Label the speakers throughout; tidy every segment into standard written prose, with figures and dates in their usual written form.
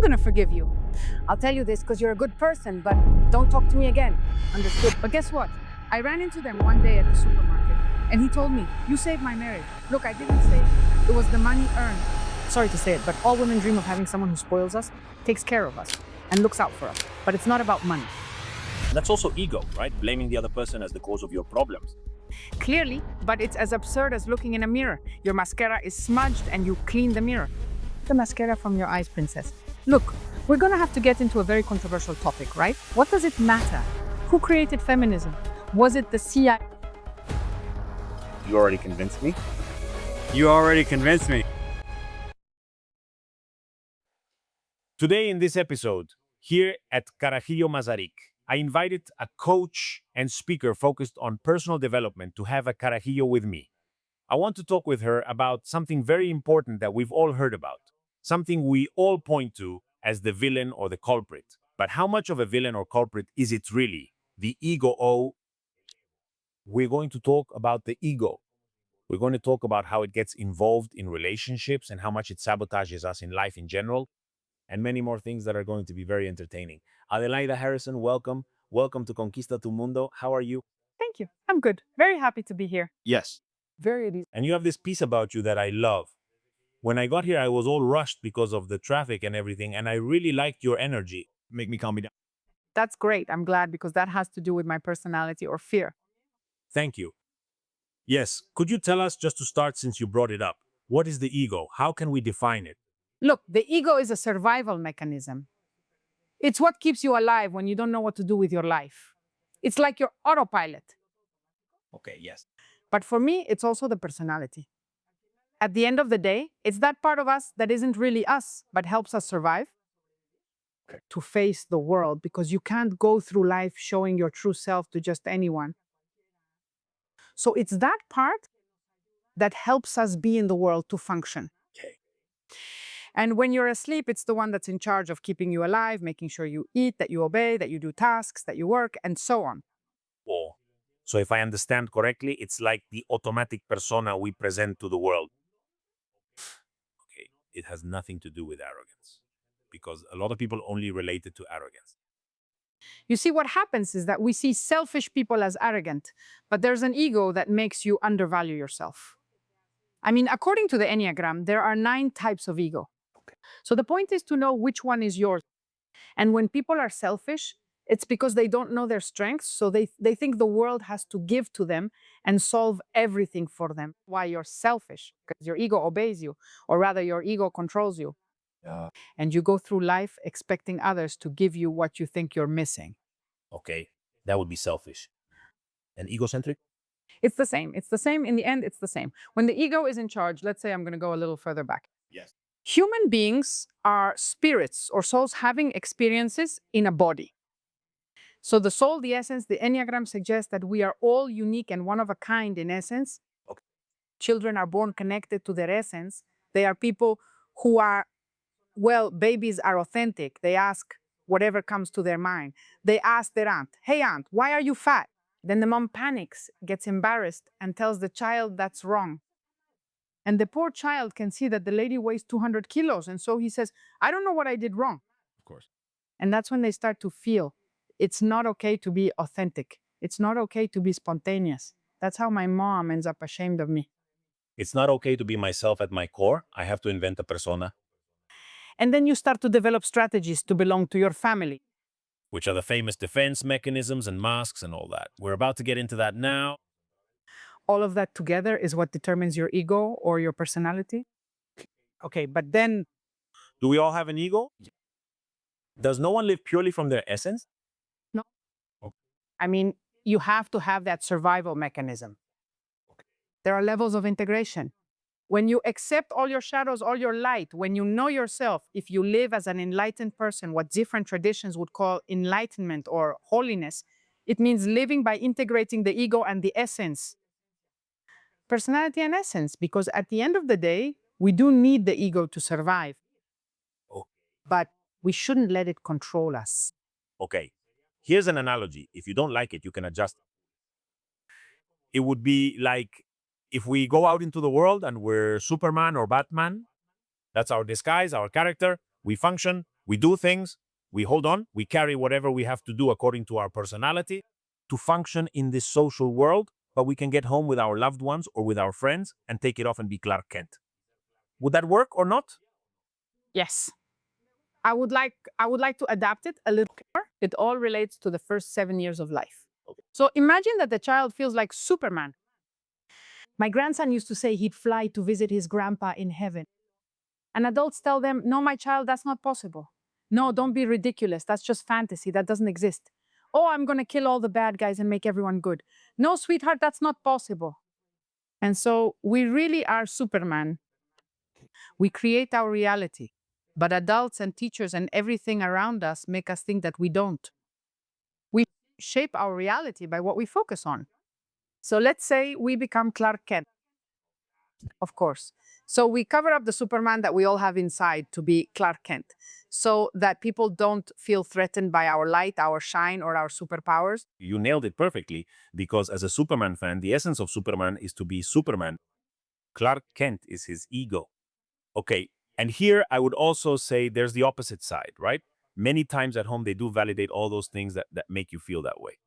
Speaker 1: gonna forgive you. I'll tell you this because you're a good person, but don't talk to me again. Understood? But guess what? I ran into them one day at the supermarket, and he told me, "You saved my marriage." Look, I didn't say it was the money earned. Sorry to say it, but all women dream of having someone who spoils us, takes care of us, and looks out for us. But it's not about money.
Speaker 2: That's also ego, right? Blaming the other person as the cause of your problems.
Speaker 1: Clearly, but it's as absurd as looking in a mirror. Your mascara is smudged and you clean the mirror. The mascara from your eyes, princess. Look, we're gonna have to get into a very controversial topic, right? What does it matter? Who created feminism? Was it the CIA?
Speaker 2: You already convinced me.
Speaker 3: You already convinced me.
Speaker 2: Today in this episode, here at Carajillo Mazarik, I invited a coach and speaker focused on personal development to have a Carajillo with me. I want to talk with her about something very important that we've all heard about, something we all point to as the villain or the culprit. But how much of a villain or culprit is it really? The ego. Oh, we're going to talk about the ego. We're going to talk about how it gets involved in relationships and how much it sabotages us in life in general, and many more things that are going to be very entertaining. Adelaida Harrison, welcome. Welcome to Conquista tu Mundo. How are you?
Speaker 1: Thank you. I'm good. Very happy to be here.
Speaker 2: Yes.
Speaker 1: Very at ease.
Speaker 2: And you have this piece about you that I love. When I got here, I was all rushed because of the traffic and everything, and I really liked your energy.
Speaker 3: Make me calm me down.
Speaker 1: That's great. I'm glad because that has to do with my personality or fear.
Speaker 2: Thank you. Yes, could you tell us, just to start since you brought it up, what is the ego? How can we define it?
Speaker 1: Look, the ego is a survival mechanism. It's what keeps you alive when you don't know what to do with your life. It's like your autopilot.
Speaker 2: Okay, yes.
Speaker 1: But for me, it's also the personality. At the end of the day, it's that part of us that isn't really us, but helps us survive.
Speaker 2: Okay.
Speaker 1: To face the world, because you can't go through life showing your true self to just anyone. So it's that part that helps us be in the world to function.
Speaker 2: Okay.
Speaker 1: And when you're asleep, it's the one that's in charge of keeping you alive, making sure you eat, that you obey, that you do tasks, that you work, and so on.
Speaker 2: Oh. So if I understand correctly, it's like the automatic persona we present to the world. Okay, it has nothing to do with arrogance, because a lot of people only relate it to arrogance.
Speaker 1: You see, what happens is that we see selfish people as arrogant, but there's an ego that makes you undervalue yourself. I mean, according to the Enneagram, there are 9 types of ego.
Speaker 2: Okay.
Speaker 1: So the point is to know which one is yours. And when people are selfish, it's because they don't know their strengths, so they think the world has to give to them and solve everything for them. Why you're selfish? Because your ego obeys you, or rather your ego controls you.
Speaker 2: Yeah.
Speaker 1: And you go through life expecting others to give you what you think you're missing.
Speaker 2: Okay, that would be selfish. And egocentric?
Speaker 1: It's the same. It's the same. In the end, it's the same. When the ego is in charge, let's say I'm going to go a little further back.
Speaker 2: Yes.
Speaker 1: Human beings are spirits or souls having experiences in a body. So the soul, the essence, the Enneagram suggests that we are all unique and one of a kind in essence.
Speaker 2: Okay.
Speaker 1: Children are born connected to their essence. They are people who are, well, babies are authentic. They ask whatever comes to their mind. They ask their aunt, "Hey aunt, why are you fat?" Then the mom panics, gets embarrassed, and tells the child that's wrong. And the poor child can see that the lady weighs 200 kilos. And so he says, "I don't know what I did wrong."
Speaker 2: Of course.
Speaker 1: And that's when they start to feel it's not okay to be authentic. It's not okay to be spontaneous. That's how my mom ends up ashamed of me.
Speaker 2: It's not okay to be myself at my core. I have to invent a persona,
Speaker 1: And then you start to develop strategies to belong to your family.
Speaker 2: which are the famous defense mechanisms and masks and all that. We're about to get into that now.
Speaker 1: All of that together is what determines your ego or your personality. Okay, but then
Speaker 2: Do we all have an ego? Does no one live purely from their essence?
Speaker 1: I mean, you have to have that survival mechanism. There are levels of integration. When you accept all your shadows, all your light, when you know yourself, if you live as an enlightened person, what different traditions would call enlightenment or holiness, it means living by integrating the ego and the essence. Personality and essence, because at the end of the day, we do need the ego to survive.
Speaker 2: Oh.
Speaker 1: But we shouldn't let it control us.
Speaker 2: Okay, here's an analogy. If you don't like it, you can adjust it. It would be like if we go out into the world and we're Superman or Batman, that's our disguise, our character, we function, We do things, we hold on, we carry whatever we have to do according to our personality to function in this social world, but we can get home with our loved ones or with our friends and take it off and be Clark Kent. Would that work or not?
Speaker 1: Yes. I would like to adapt it a little more. It all relates to the first 7 years of life. So imagine that the child feels like Superman. My grandson used to say he'd fly to visit his grandpa in heaven. And adults tell them, no, my child, that's not possible. No, don't be ridiculous. That's just fantasy. That doesn't exist. Oh, I'm going to kill all the bad guys and make everyone good. No, sweetheart, that's not possible. And so we really are Superman. We create our reality. But adults and teachers and everything around us make us think that we don't. We shape our reality by what we focus on. So let's say we become Clark Kent, of course. So we cover up the Superman that we all have inside to be Clark Kent so that people don't feel threatened by our light, our shine, or our superpowers.
Speaker 2: You nailed it perfectly, because as a Superman fan, the essence of Superman is to be Superman. Clark Kent is his ego. Okay, and here I would also say there's the opposite side, right? Many times at home, they do validate all those things that make you feel that way.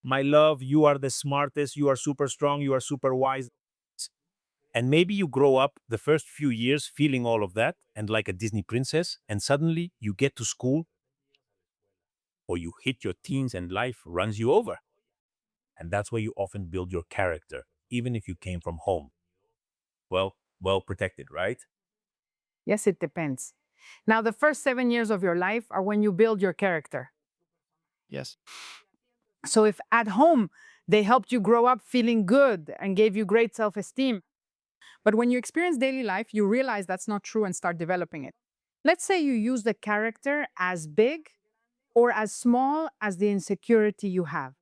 Speaker 2: My love, you are the smartest, you are super strong, you are super wise. And maybe you grow up the first few years feeling all of that and like a Disney princess, and suddenly you get to school or you hit your teens and life runs you over. And that's where you often build your character, even if you came from home. Well protected, right?
Speaker 1: Yes, it depends. Now, the first 7 years of your life are when you build your character.
Speaker 3: Yes.
Speaker 1: So if at home they helped you grow up feeling good and gave you great self esteem, but when you experience daily life, you realize that's not true and start developing it. Let's say you use the character as big or as small as the insecurity you have.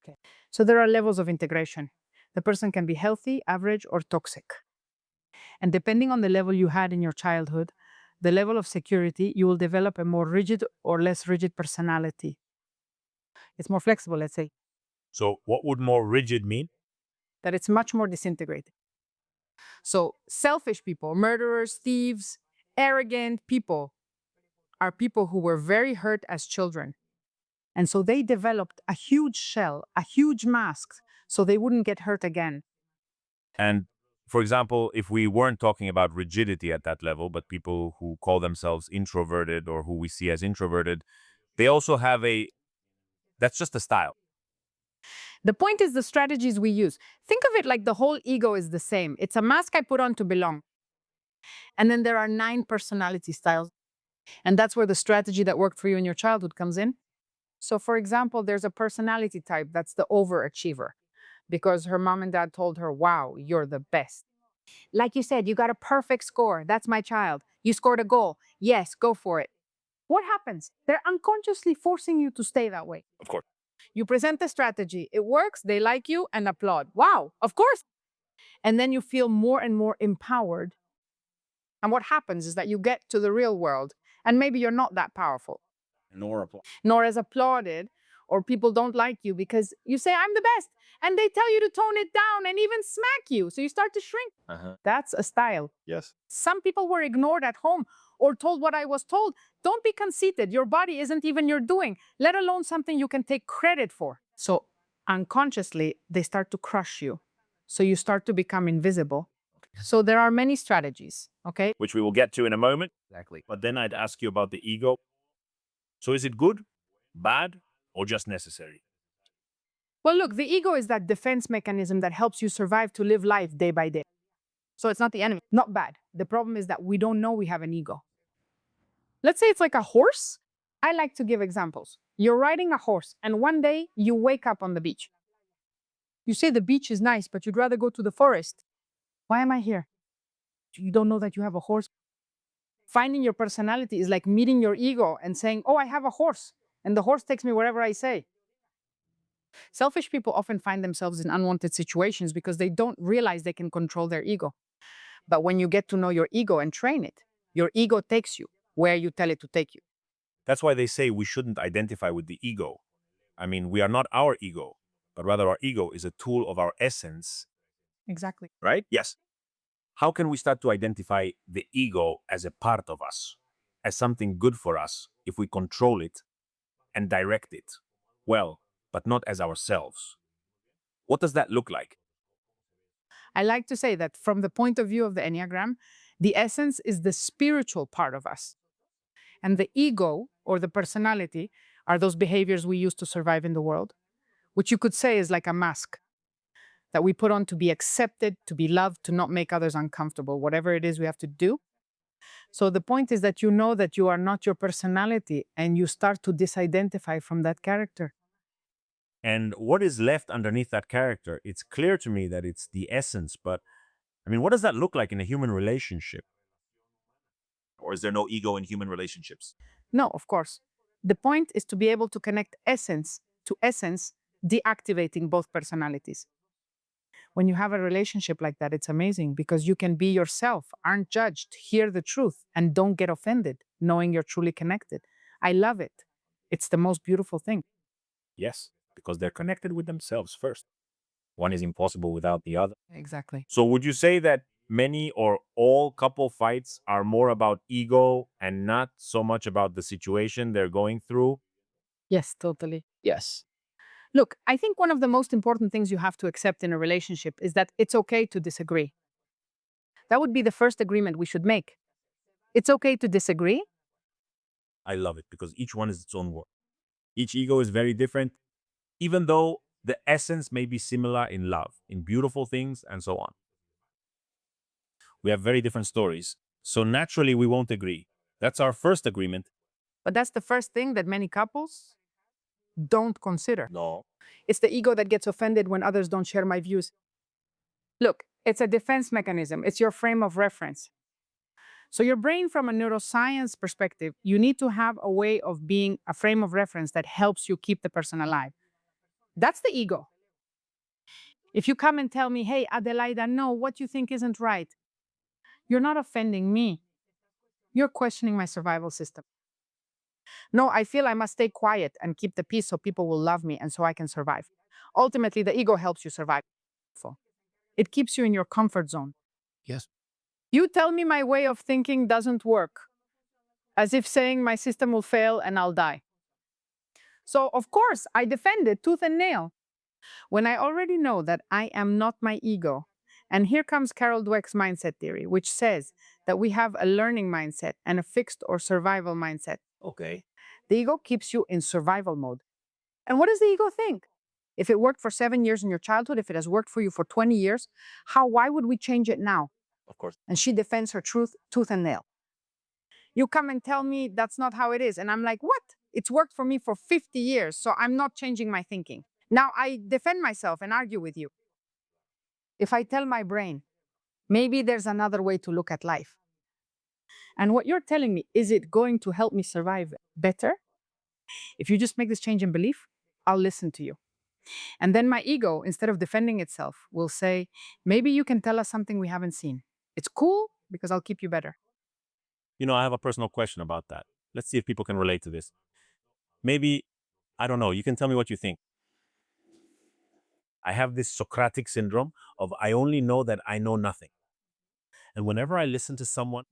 Speaker 1: Okay. So there are levels of integration. The person can be healthy, average, or toxic. And depending on the level you had in your childhood, the level of security, you will develop a more rigid or less rigid personality. It's more flexible, let's say,
Speaker 2: So, what would more rigid mean?
Speaker 1: that it's much more disintegrated. So, selfish people, murderers, thieves, arrogant people are people who were very hurt as children. And so they developed a huge shell, a huge mask, so they wouldn't get hurt again.
Speaker 2: And for example, if we weren't talking about rigidity at that level, but people who call themselves introverted or who we see as introverted, they also have that's just a style.
Speaker 1: The point is the strategies we use. Think of it like the whole ego is the same. It's a mask I put on to belong. And then there are 9 personality styles. And that's where the strategy that worked for you in your childhood comes in. So, for example, there's a personality type that's the overachiever because her mom and dad told her, wow, you're the best. Like you said, you got a perfect score. That's my child. You scored a goal. Yes, go for it. What happens? They're unconsciously forcing you to stay that way.
Speaker 2: Of course.
Speaker 1: You present the strategy, it works, they like you and applaud. Wow, of course. And then you feel more and more empowered. And what happens is that you get to the real world and maybe you're not that powerful, nor as applauded, or people don't like you because you say, I'm the best. And they tell you to tone it down and even smack you. So you start to shrink. That's a style.
Speaker 3: Yes.
Speaker 1: Some people were ignored at home or told what I was told. Don't be conceited. Your body isn't even your doing, let alone something you can take credit for. So unconsciously, they start to crush you. So you start to become invisible. So there are many strategies, okay?
Speaker 2: Which we will get to in a moment.
Speaker 3: Exactly.
Speaker 2: But then I'd ask you about the ego. So is it good, bad, or just necessary?
Speaker 1: Well, look, the ego is that defense mechanism that helps you survive to live life day by day. So it's not the enemy, not bad. The problem is that we don't know we have an ego. Let's say it's like a horse. I like to give examples. You're riding a horse, and one day you wake up on the beach. You say the beach is nice, but you'd rather go to the forest. Why am I here? You don't know that you have a horse. Finding your personality is like meeting your ego and saying, oh, I have a horse, and the horse takes me wherever I say. Selfish people often find themselves in unwanted situations because they don't realize they can control their ego. But when you get to know your ego and train it, your ego takes you where you tell it to take you.
Speaker 2: That's why they say we shouldn't identify with the ego. I mean, we are not our ego, but rather our ego is a tool of our essence,
Speaker 1: Exactly.
Speaker 2: right? Yes. How can we start to identify the ego as a part of us? as something good for us if we control it and direct it well, but not as ourselves. What does that look like?
Speaker 1: I like to say that from the point of view of the Enneagram, the essence is the spiritual part of us. And the ego or the personality are those behaviors we use to survive in the world, which you could say is like a mask that we put on to be accepted, to be loved, to not make others uncomfortable, whatever it is we have to do. So the point is that you know that you are not your personality and you start to disidentify from that character.
Speaker 2: And what is left underneath that character? It's clear to me that it's the essence, but I mean, what does that look like in a human relationship? Or is there no ego in human relationships?
Speaker 1: No, of course. The point is to be able to connect essence to essence, deactivating both personalities. When you have a relationship like that, it's amazing because you can be yourself, aren't judged, hear the truth, and don't get offended, knowing you're truly connected. I love it. It's the most beautiful thing.
Speaker 2: Yes, because they're connected with themselves first. One is impossible without the other.
Speaker 1: Exactly.
Speaker 2: So, would you say that many or all couple fights are more about ego and not so much about the situation they're going through?
Speaker 1: Yes, totally. Yes. Look, I think one of the most important things you have to accept in a relationship is that it's okay to disagree. That would be the first agreement we should make. It's okay to disagree.
Speaker 2: I love it because each one is its own world. Each ego is very different, even though the essence may be similar in love, in beautiful things, and so on. We have very different stories. So naturally, we won't agree. That's our first agreement.
Speaker 1: But that's the first thing that many couples don't consider.
Speaker 2: No.
Speaker 1: It's the ego that gets offended when others don't share my views. Look, it's a defense mechanism, it's your frame of reference. So, your brain, from a neuroscience perspective, you need to have a way of being a frame of reference that helps you keep the person alive. That's the ego. If you come and tell me, hey, Adelaida, no, what you think isn't right, you're not offending me. You're questioning my survival system. No, I feel I must stay quiet and keep the peace so people will love me and so I can survive. Ultimately, the ego helps you survive. It keeps you in your comfort zone.
Speaker 2: Yes.
Speaker 1: You tell me my way of thinking doesn't work, as if saying my system will fail and I'll die. So, of course, I defend it tooth and nail when I already know that I am not my ego. And here comes Carol Dweck's mindset theory, which says that we have a learning mindset and a fixed or survival mindset.
Speaker 2: Okay.
Speaker 1: The ego keeps you in survival mode. And what does the ego think? If it worked for 7 years in your childhood, if it has worked for you for 20 years, why would we change it now?
Speaker 2: Of course.
Speaker 1: And she defends her truth tooth and nail. You come and tell me that's not how it is. And I'm like, what? It's worked for me for 50 years, so I'm not changing my thinking. Now I defend myself and argue with you. If I tell my brain, maybe there's another way to look at life. And what you're telling me, is it going to help me survive better? If you just make this change in belief, I'll listen to you. And then my ego, instead of defending itself, will say, maybe you can tell us something we haven't seen. It's cool because I'll keep you better.
Speaker 2: You know, I have a personal question about that. Let's see if people can relate to this. Maybe, I don't know, you can tell me what you think. I have this Socratic syndrome of I only know that I know nothing. And whenever I listen to someone,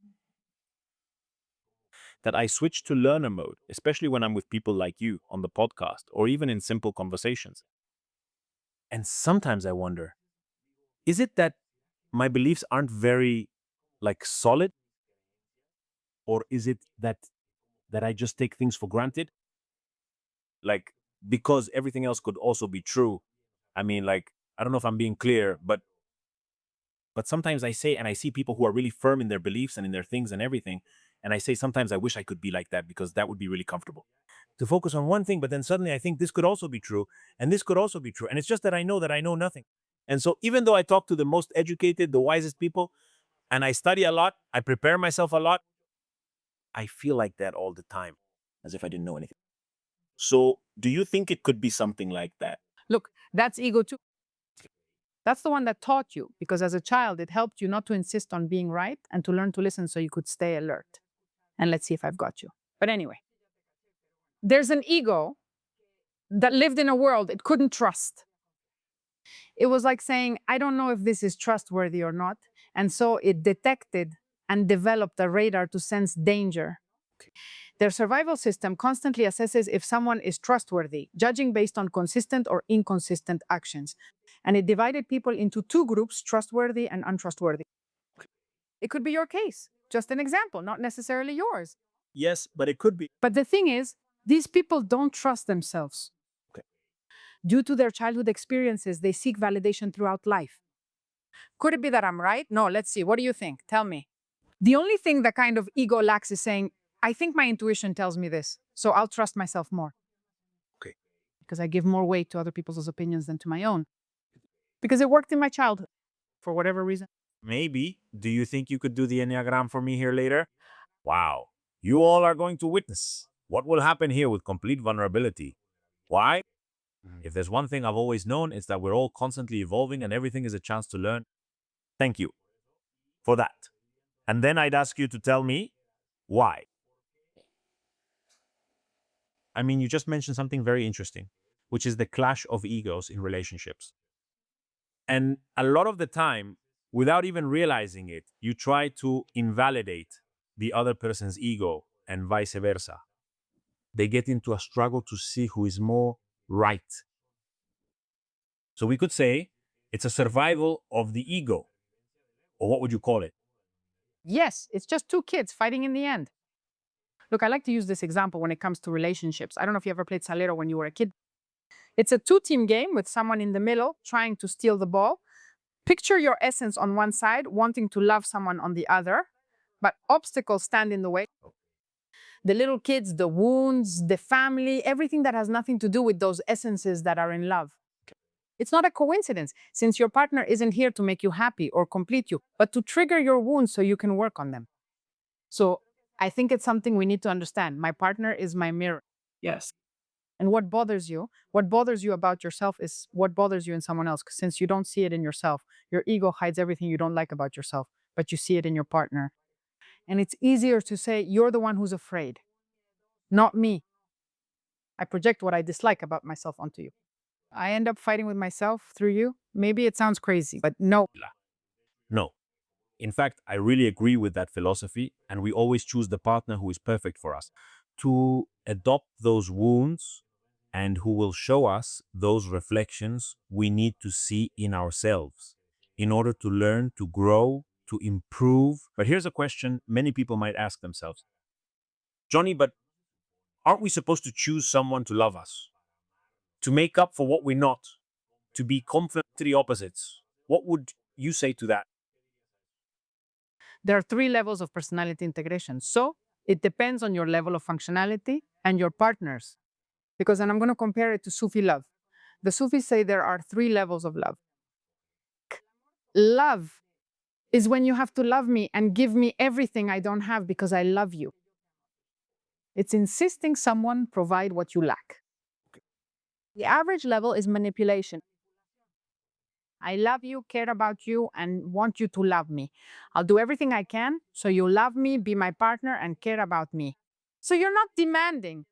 Speaker 2: that I switch to learner mode, especially when I'm with people like you on the podcast or even in simple conversations. And sometimes I wonder, is it that my beliefs aren't very solid, or is it that I just take things for granted? Like, because everything else could also be true. I mean, I don't know if I'm being clear, but sometimes I say, and I see people who are really firm in their beliefs and in their things and everything, and I say sometimes I wish I could be like that because that would be really comfortable. To focus on one thing, but then suddenly I think this could also be true, and this could also be true. And it's just that I know nothing. And so even though I talk to the most educated, the wisest people, and I study a lot, I prepare myself a lot, I feel like that all the time, as if I didn't know anything. So do you think it could be something like that?
Speaker 1: Look, that's ego too. That's the one that taught you, because as a child, it helped you not to insist on being right and to learn to listen so you could stay alert. And let's see if I've got you. But anyway, there's an ego that lived in a world it couldn't trust. It was like saying, I don't know if this is trustworthy or not. And so it detected and developed a radar to sense danger. Their survival system constantly assesses if someone is trustworthy, judging based on consistent or inconsistent actions. And it divided people into two groups, trustworthy and untrustworthy. It could be your case, just an example, not necessarily yours.
Speaker 2: Yes, but it could be.
Speaker 1: But the thing is, these people don't trust themselves. Due to their childhood experiences, they seek validation throughout life. Could it be that I'm right? No, let's see. What do you think? Tell me. The only thing that kind of ego lacks is saying, I think my intuition tells me this, so I'll trust myself more.
Speaker 2: Okay.
Speaker 1: Because I give more weight to other people's opinions than to my own. Because it worked in my childhood, for whatever reason.
Speaker 2: Maybe. Do you think you could do the Enneagram for me here later? Wow. You all are going to witness what will happen here with complete vulnerability. Why? If there's one thing I've always known, it's that we're all constantly evolving and everything is a chance to learn. Thank you for that. And then I'd ask you to tell me why. I mean, you just mentioned something very interesting, which is the clash of egos in relationships. And a lot of the time, without even realizing it, you try to invalidate the other person's ego and vice versa. They get into a struggle to see who is more right. So we could say it's a survival of the ego. Or what would you call it?
Speaker 1: Yes, it's just two kids fighting in the end. Look, I like to use this example when it comes to relationships. I don't know if you ever played Salero when you were a kid. It's a two-team game with someone in the middle trying to steal the ball. Picture your essence on one side, wanting to love someone on the other, but obstacles stand in the way. The little kids, the wounds, the family, everything that has nothing to do with those essences that are in love. It's not a coincidence, since your partner isn't here to make you happy or complete you, but to trigger your wounds so you can work on them. So I think it's something we need to understand. My partner is my mirror.
Speaker 4: Yes.
Speaker 1: And what bothers you about yourself is what bothers you in someone else. 'Cause since you don't see it in yourself, your ego hides everything you don't like about yourself, but you see it in your partner. And it's easier to say, you're the one who's afraid, not me. I project what I dislike about myself onto you. I end up fighting with myself through you. Maybe it sounds crazy, but no.
Speaker 2: No. In fact, I really agree with that philosophy, and we always choose the partner who is perfect for us to adopt those wounds and who will show us those reflections we need to see in ourselves in order to learn, to grow, to improve. But here's a question many people might ask themselves: Johnny, but aren't we supposed to choose someone to love us, to make up for what we're not, to be complementary opposites? What would you say to that?
Speaker 1: There are three levels of personality integration. So it depends on your level of functionality and your partners. Because, and I'm going to compare it to Sufi love. The Sufis say there are three levels of love. Love is when you have to love me and give me everything I don't have because I love you. It's insisting someone provide what you lack. The average level is manipulation. I love you, care about you, and want you to love me. I'll do everything I can so you love me, be my partner, and care about me. So you're not demanding.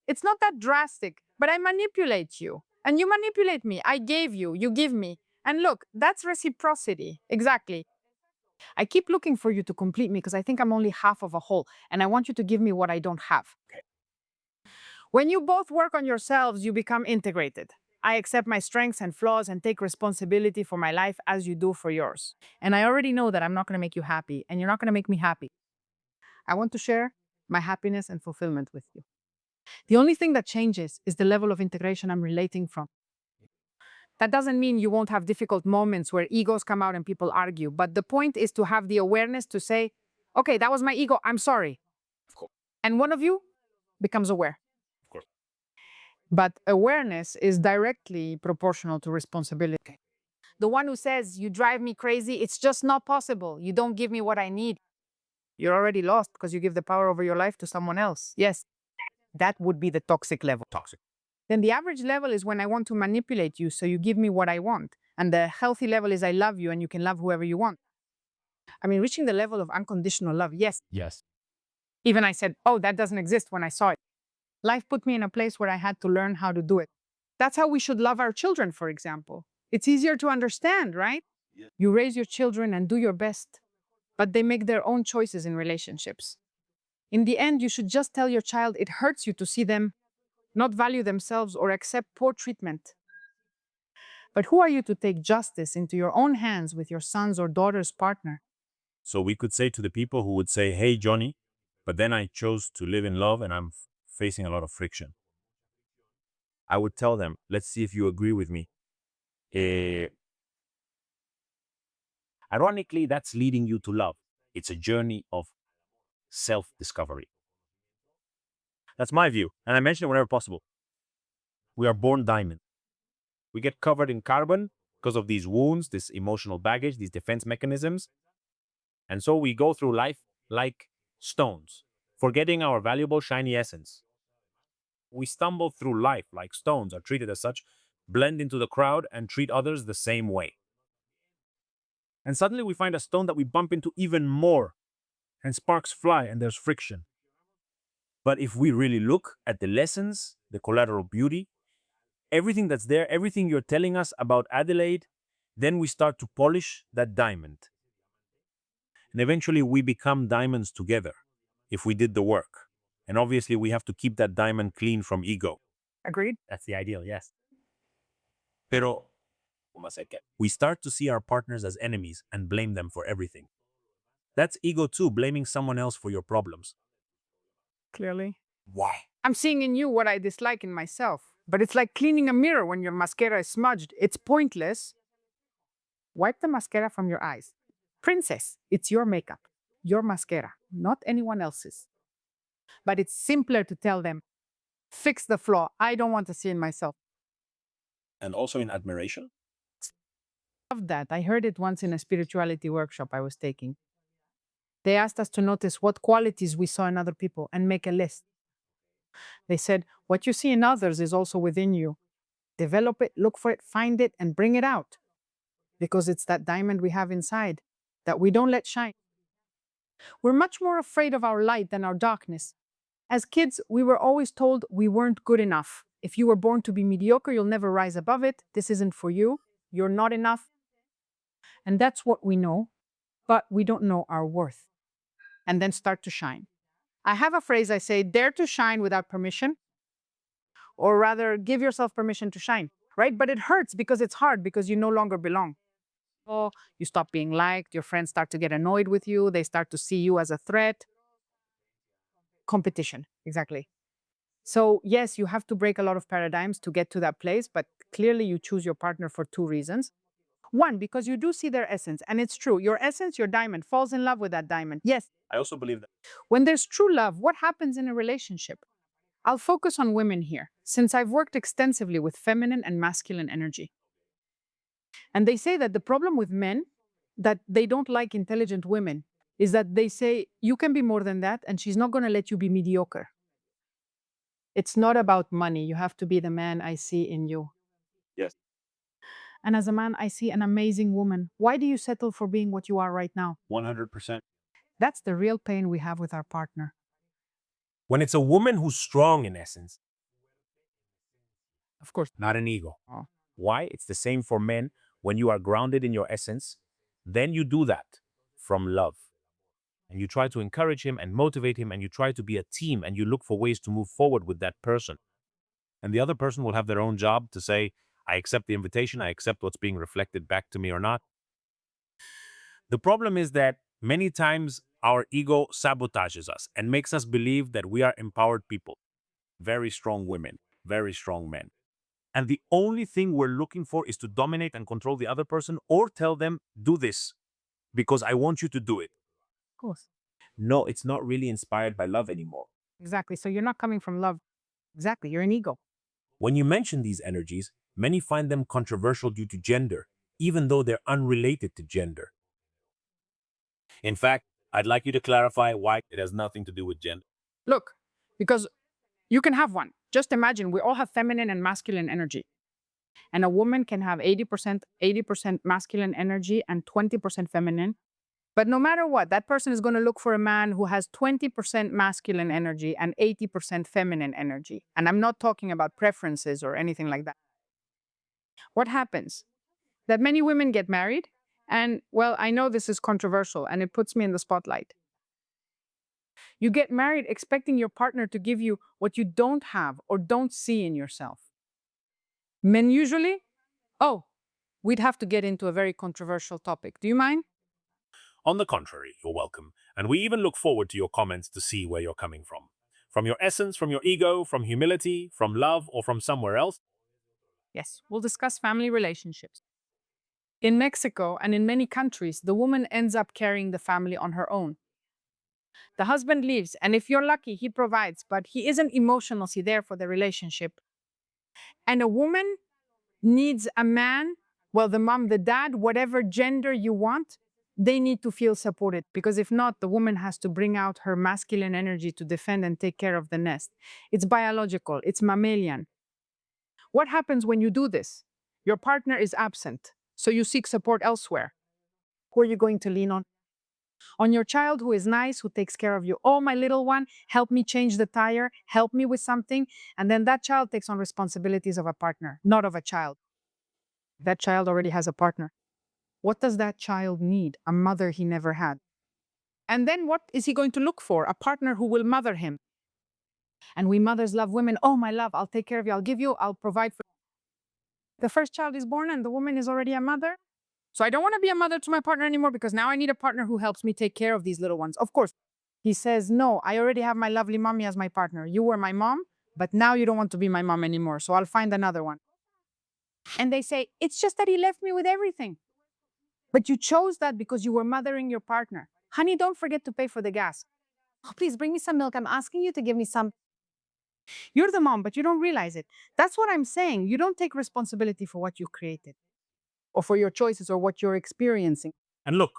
Speaker 1: It's not that drastic, but I manipulate you. And you manipulate me. I gave you, you give me. And look, that's reciprocity. Exactly. I keep looking for you to complete me because I think I'm only half of a whole, and I want you to give me what I don't have. When you both work on yourselves, you become integrated. I accept my strengths and flaws and take responsibility for my life as you do for yours. And I already know that I'm not going to make you happy, and you're not going to make me happy. I want to share my happiness and fulfillment with you. The only thing that changes is the level of integration I'm relating from. That doesn't mean you won't have difficult moments where egos come out and people argue, but the point is to have the awareness to say, okay, that was my ego, I'm sorry.
Speaker 2: Of course.
Speaker 1: And one of you becomes aware.
Speaker 2: Of course.
Speaker 1: But awareness is directly proportional to responsibility. The one who says, you drive me crazy, it's just not possible. You don't give me what I need. You're already lost because you give the power over your life to someone else. Yes, that would be the toxic level.
Speaker 2: Toxic.
Speaker 1: Then the average level is when I want to manipulate you so you give me what I want. And the healthy level is I love you and you can love whoever you want. I mean, reaching the level of unconditional love, yes.
Speaker 2: Yes.
Speaker 1: Even I said, oh, that doesn't exist when I saw it. Life put me in a place where I had to learn how to do it. That's how we should love our children, for example. It's easier to understand, right?
Speaker 4: Yeah.
Speaker 1: You raise your children and do your best, but they make their own choices in relationships. In the end, you should just tell your child it hurts you to see them not value themselves or accept poor treatment. But who are you to take justice into your own hands with your son's or daughter's partner?
Speaker 2: So we could say to the people who would say, hey, Johnny, but then I chose to live in love and I'm facing a lot of friction. I would tell them, let's see if you agree with me. Ironically, that's leading you to love. It's a journey of self-discovery. That's my view. And I mention it whenever possible. We are born diamond. We get covered in carbon because of these wounds, this emotional baggage, these defense mechanisms. And so we go through life like stones, forgetting our valuable shiny essence. We stumble through life like stones, are treated as such, blend into the crowd, and treat others the same way. And suddenly we find a stone that we bump into even more, and sparks fly, and there's friction. But if we really look at the lessons, the collateral beauty, everything that's there, everything you're telling us about Adelaide, then we start to polish that diamond. And eventually we become diamonds together if we did the work. And obviously we have to keep that diamond clean from ego.
Speaker 1: Agreed?
Speaker 2: That's the ideal, yes. Pero we start to see our partners as enemies and blame them for everything. That's ego too, blaming someone else for your problems.
Speaker 1: Clearly.
Speaker 2: Why?
Speaker 1: I'm seeing in you what I dislike in myself. But it's like cleaning a mirror when your mascara is smudged. It's pointless. Wipe the mascara from your eyes. Princess, it's your makeup, your mascara, not anyone else's. But it's simpler to tell them, fix the flaw. I don't want to see in myself.
Speaker 2: And also in admiration?
Speaker 1: Love that. I heard it once in a spirituality workshop I was taking. They asked us to notice what qualities we saw in other people and make a list. They said, what you see in others is also within you. Develop it, look for it, find it, and bring it out. Because it's that diamond we have inside that we don't let shine. We're much more afraid of our light than our darkness. As kids, we were always told we weren't good enough. If you were born to be mediocre, you'll never rise above it. This isn't for you. You're not enough. And that's what we know, but we don't know our worth. And then start to shine. I have a phrase I say, dare to shine without permission, or rather, give yourself permission to shine, right? But it hurts because it's hard because you no longer belong. Oh, you stop being liked, your friends start to get annoyed with you, they start to see you as a threat. Competition, exactly. So, yes, you have to break a lot of paradigms to get to that place, but clearly you choose your partner for two reasons. One, because you do see their essence, and it's true. Your essence, your diamond, falls in love with that diamond. Yes.
Speaker 2: I also believe that.
Speaker 1: When there's true love, what happens in a relationship? I'll focus on women here, since I've worked extensively with feminine and masculine energy. And they say that the problem with men, that they don't like intelligent women, is that they say, you can be more than that, and she's not going to let you be mediocre. It's not about money. You have to be the man I see in you.
Speaker 2: Yes.
Speaker 1: And as a man, I see an amazing woman. Why do you settle for being what you are right now?
Speaker 2: 100%.
Speaker 1: That's the real pain we have with our partner.
Speaker 2: When it's a woman who's strong in essence,
Speaker 1: Of course.
Speaker 2: not an ego.
Speaker 1: Oh.
Speaker 2: Why? It's the same for men. When you are grounded in your essence, then you do that from love. And you try to encourage him and motivate him, and you try to be a team, and you look for ways to move forward with that person. And the other person will have their own job to say, I accept the invitation, I accept what's being reflected back to me or not. The problem is that many times our ego sabotages us and makes us believe that we are empowered people, very strong women, very strong men. And the only thing we're looking for is to dominate and control the other person or tell them, do this because I want you to do it.
Speaker 1: Of course.
Speaker 2: No, it's not really inspired by love anymore.
Speaker 1: Exactly. So you're not coming from love. Exactly. You're an ego.
Speaker 2: When you mention these energies, many find them controversial due to gender, even though they're unrelated to gender. In fact, I'd like you to clarify why it has nothing to do with gender.
Speaker 1: Look, because you can have one. Just imagine we all have feminine and masculine energy. And a woman can have 80% masculine energy and 20% feminine. But no matter what, that person is going to look for a man who has 20% masculine energy and 80% feminine energy. And I'm not talking about preferences or anything like that. What happens? That many women get married, and well, I know this is controversial and it puts me in the spotlight. You get married expecting your partner to give you what you don't have or don't see in yourself. Men usually, oh, we'd have to get into a very controversial topic. Do you mind?
Speaker 2: On the contrary, you're welcome, and we even look forward to your comments to see where you're coming from. From your essence, from your ego, from humility, from love, or from somewhere else.
Speaker 1: Yes, we'll discuss family relationships. In Mexico and in many countries, the woman ends up carrying the family on her own. The husband leaves, and if you're lucky, he provides, but he isn't emotionally there for the relationship. And a woman needs a man, well, the mom, the dad, whatever gender you want, they need to feel supported because if not, the woman has to bring out her masculine energy to defend and take care of the nest. It's biological, it's mammalian. What happens when you do this? Your partner is absent, so you seek support elsewhere. Who are you going to lean on? On your child who is nice, who takes care of you. Oh, my little one, help me change the tire, help me with something. And then that child takes on responsibilities of a partner, not of a child. That child already has a partner. What does that child need? A mother he never had. And then what is he going to look for? A partner who will mother him. And we mothers love women. Oh, my love, I'll take care of you. I'll give you, I'll provide for you. The first child is born and the woman is already a mother. So I don't want to be a mother to my partner anymore because now I need a partner who helps me take care of these little ones. Of course, he says, no, I already have my lovely mommy as my partner. You were my mom, but now you don't want to be my mom anymore. So I'll find another one. And they say, it's just that he left me with everything. But you chose that because you were mothering your partner. Honey, don't forget to pay for the gas. Oh, please bring me some milk. I'm asking you to give me some. You're the mom, but you don't realize it. That's what I'm saying. You don't take responsibility for what you created or for your choices or what you're experiencing.
Speaker 2: And look,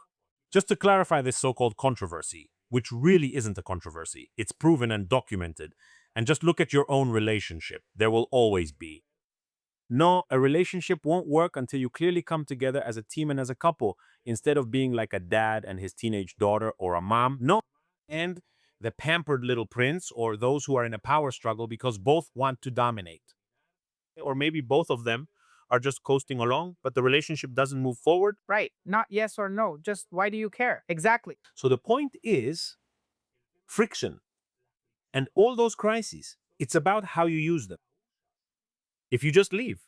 Speaker 2: just to clarify this so-called controversy, which really isn't a controversy, it's proven and documented, and just look at your own relationship. There will always be. No, a relationship won't work until you clearly come together as a team and as a couple, instead of being like a dad and his teenage daughter or a mom. No. And the pampered little prince or those who are in a power struggle because both want to dominate. Or maybe both of them are just coasting along, but the relationship doesn't move forward.
Speaker 1: Right. Not yes or no. Just why do you care? Exactly.
Speaker 2: So the point is friction and all those crises. It's about how you use them. If you just leave,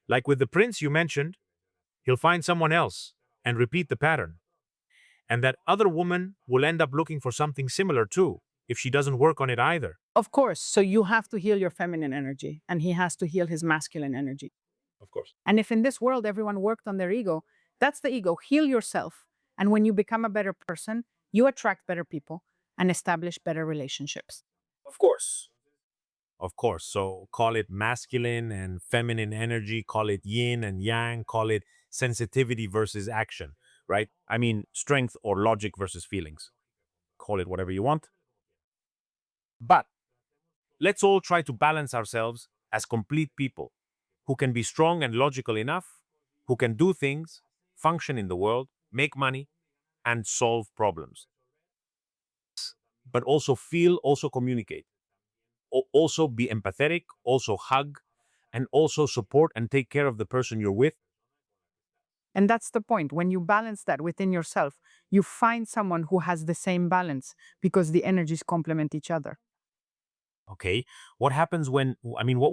Speaker 2: like with the prince you mentioned, he'll find someone else and repeat the pattern. And that other woman will end up looking for something similar too, if she doesn't work on it either.
Speaker 1: Of course. So you have to heal your feminine energy and he has to heal his masculine energy.
Speaker 2: Of course.
Speaker 1: And if in this world everyone worked on their ego, that's the ego. Heal yourself. And when you become a better person, you attract better people and establish better relationships.
Speaker 2: Of course. Of course. So call it masculine and feminine energy, call it yin and yang, call it sensitivity versus action, right? I mean, strength or logic versus feelings. Call it whatever you want. But let's all try to balance ourselves as complete people who can be strong and logical enough, who can do things, function in the world, make money, and solve problems. But also feel, also communicate, also be empathetic, also hug, and also support and take care of the person you're with.
Speaker 1: And that's the point. When you balance that within yourself, you find someone who has the same balance because the energies complement each other.
Speaker 2: Okay, what happens what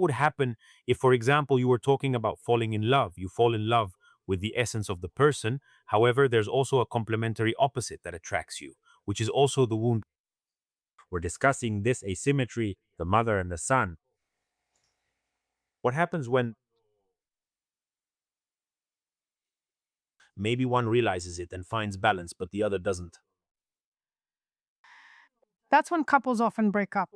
Speaker 2: would happen if, for example, you were talking about falling in love? You fall in love with the essence of the person. However, there's also a complementary opposite that attracts you, which is also the wound. We're discussing this asymmetry, the mother and the son. What happens when maybe one realizes it and finds balance, but the other doesn't?
Speaker 1: That's when couples often break up.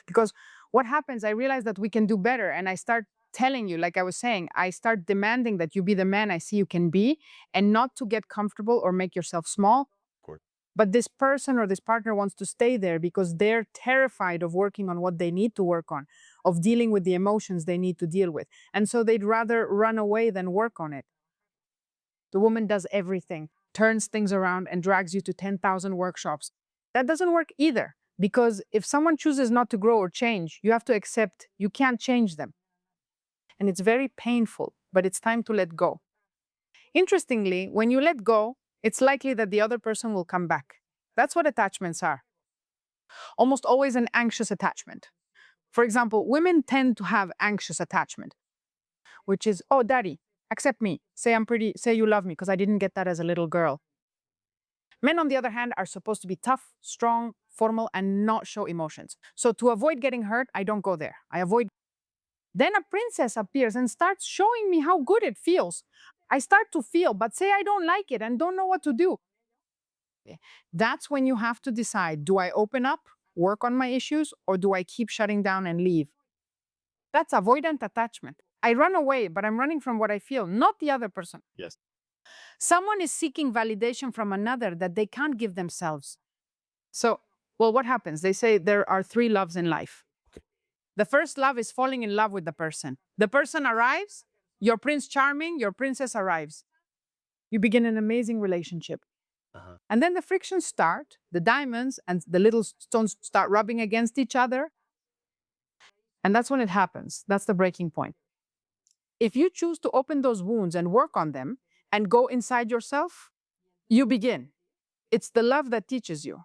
Speaker 1: Because what happens, I realize that we can do better. And I start telling you, like I was saying, I start demanding that you be the man I see you can be and not to get comfortable or make yourself small.
Speaker 2: Of course.
Speaker 1: But this person or this partner wants to stay there because they're terrified of working on what they need to work on, of dealing with the emotions they need to deal with. And so they'd rather run away than work on it. The woman does everything, turns things around, and drags you to 10,000 workshops. That doesn't work either, because if someone chooses not to grow or change, you have to accept you can't change them. And it's very painful, but it's time to let go. Interestingly, when you let go, it's likely that the other person will come back. That's what attachments are. Almost always an anxious attachment. For example, women tend to have anxious attachment, which is, oh, daddy, accept me. Say I'm pretty, say you love me because I didn't get that as a little girl. Men, on the other hand, are supposed to be tough, strong, formal, and not show emotions. So to avoid getting hurt, I don't go there. I avoid. Then a princess appears and starts showing me how good it feels. I start to feel, but say I don't like it and don't know what to do. That's when you have to decide, do I open up, work on my issues, or do I keep shutting down and leave? That's avoidant attachment. I run away, but I'm running from what I feel, not the other person.
Speaker 2: Yes.
Speaker 1: Someone is seeking validation from another that they can't give themselves. So, well, what happens? They say there are three loves in life. The first love is falling in love with the person. The person arrives, your prince charming, your princess arrives. You begin an amazing relationship. And then the frictions start, the diamonds and the little stones start rubbing against each other. And that's when it happens. That's the breaking point. If you choose to open those wounds and work on them and go inside yourself, you begin. It's the love that teaches you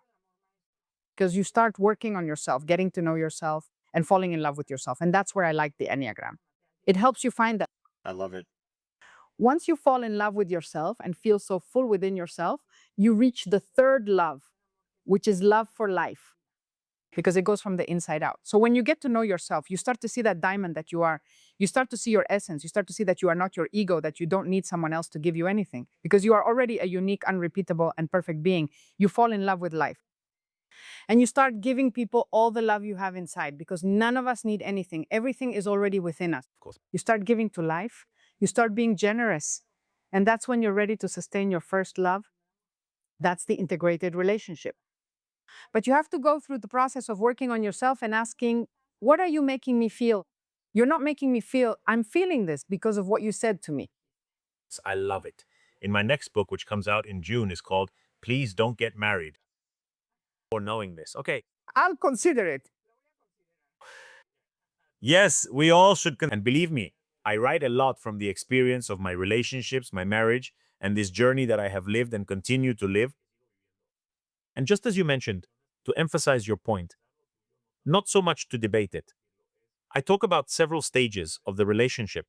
Speaker 1: because you start working on yourself, getting to know yourself, and falling in love with yourself. And that's where I like the Enneagram. It helps you find that.
Speaker 3: I love it.
Speaker 1: Once you fall in love with yourself and feel so full within yourself, you reach the third love, which is love for life, because it goes from the inside out. So when you get to know yourself, you start to see that diamond that you are. You start to see your essence. You start to see that you are not your ego, that you don't need someone else to give you anything, because you are already a unique, unrepeatable, and perfect being. You fall in love with life. And you start giving people all the love you have inside, because none of us need anything. Everything is already within us.
Speaker 2: Of course.
Speaker 1: You start giving to life. You start being generous. And that's when you're ready to sustain your first love. That's the integrated relationship. But you have to go through the process of working on yourself and asking, what are you making me feel? You're not making me feel, I'm feeling this because of what you said to me.
Speaker 2: I love it. In my next book, which comes out in June, is called Please Don't Get Married. For knowing this. Okay.
Speaker 1: I'll consider it.
Speaker 2: Yes, we all should. And believe me, I write a lot from the experience of my relationships, my marriage, and this journey that I have lived and continue to live. And just as you mentioned, to emphasize your point, not so much to debate it. I talk about several stages of the relationship.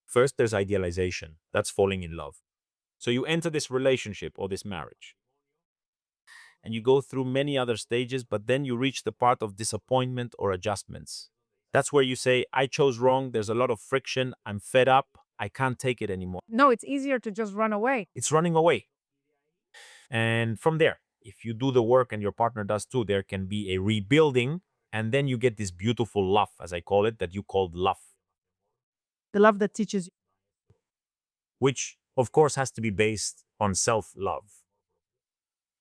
Speaker 2: First, there's idealization. That's falling in love. So you enter this relationship or this marriage, and you go through many other stages, but then you reach the part of disappointment or adjustments. That's where you say, I chose wrong, there's a lot of friction, I'm fed up, I can't take it anymore.
Speaker 1: No, it's easier to just run away.
Speaker 2: It's running away. And from there, if you do the work and your partner does too, there can be a rebuilding, and then you get this beautiful love, as I call it, that you called love,
Speaker 1: The love that teaches you.
Speaker 2: which of course has to be based on self-love.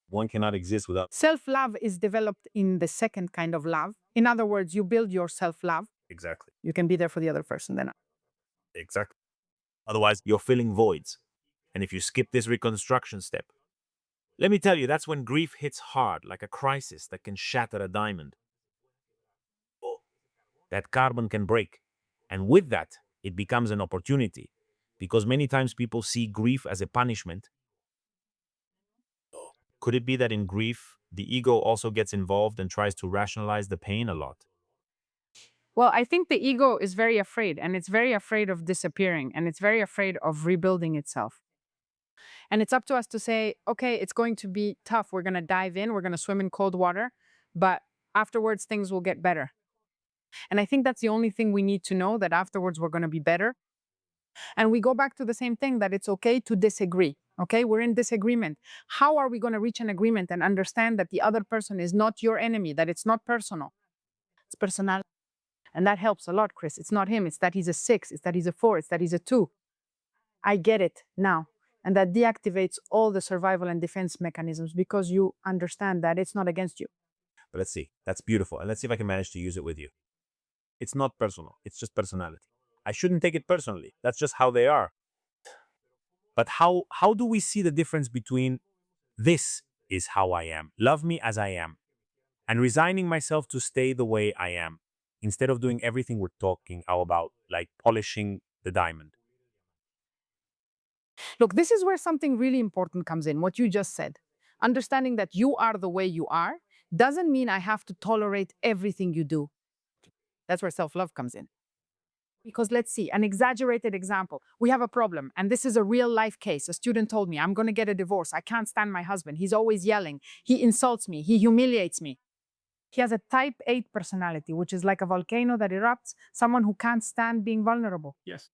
Speaker 2: One cannot exist without.
Speaker 1: Self love is developed in the second kind of love. In other words, you build your self love.
Speaker 2: Exactly.
Speaker 1: You can be there for the other person then.
Speaker 2: Exactly. Otherwise, you're filling voids. And if you skip this reconstruction step, let me tell you, that's when grief hits hard, like a crisis that can shatter a diamond. That carbon can break. And with that, it becomes an opportunity. Because many times people see grief as a punishment. Could it be that in grief, the ego also gets involved and tries to rationalize the pain a lot?
Speaker 1: Well, I think the ego is very afraid, and it's very afraid of disappearing, and it's very afraid of rebuilding itself. And it's up to us to say, okay, it's going to be tough. We're going to dive in, we're going to swim in cold water, but afterwards things will get better. And I think that's the only thing we need to know, that afterwards we're going to be better. And we go back to the same thing, that it's okay to disagree. Okay, we're in disagreement. How are we going to reach an agreement and understand that the other person is not your enemy, that it's not personal? It's personal. And that helps a lot, Chris. It's not him. It's that he's a 6. It's that he's a 4. It's that he's a 2. I get it now. And that deactivates all the survival and defense mechanisms, because you understand that it's not against you.
Speaker 2: But let's see. That's beautiful. And let's see if I can manage to use it with you. It's not personal. It's just personality. I shouldn't take it personally. That's just how they are. But how do we see the difference between this is how I am, love me as I am, and resigning myself to stay the way I am, instead of doing everything we're talking about, like polishing the diamond?
Speaker 1: Look, this is where something really important comes in, what you just said. Understanding that you are the way you are doesn't mean I have to tolerate everything you do. That's where self-love comes in. Because let's see, an exaggerated example. We have a problem, and this is a real life case. A student told me, I'm going to get a divorce. I can't stand my husband. He's always yelling. He insults me. He humiliates me. He has a type 8 personality, which is like a volcano that erupts, someone who can't stand being vulnerable.
Speaker 2: Yes.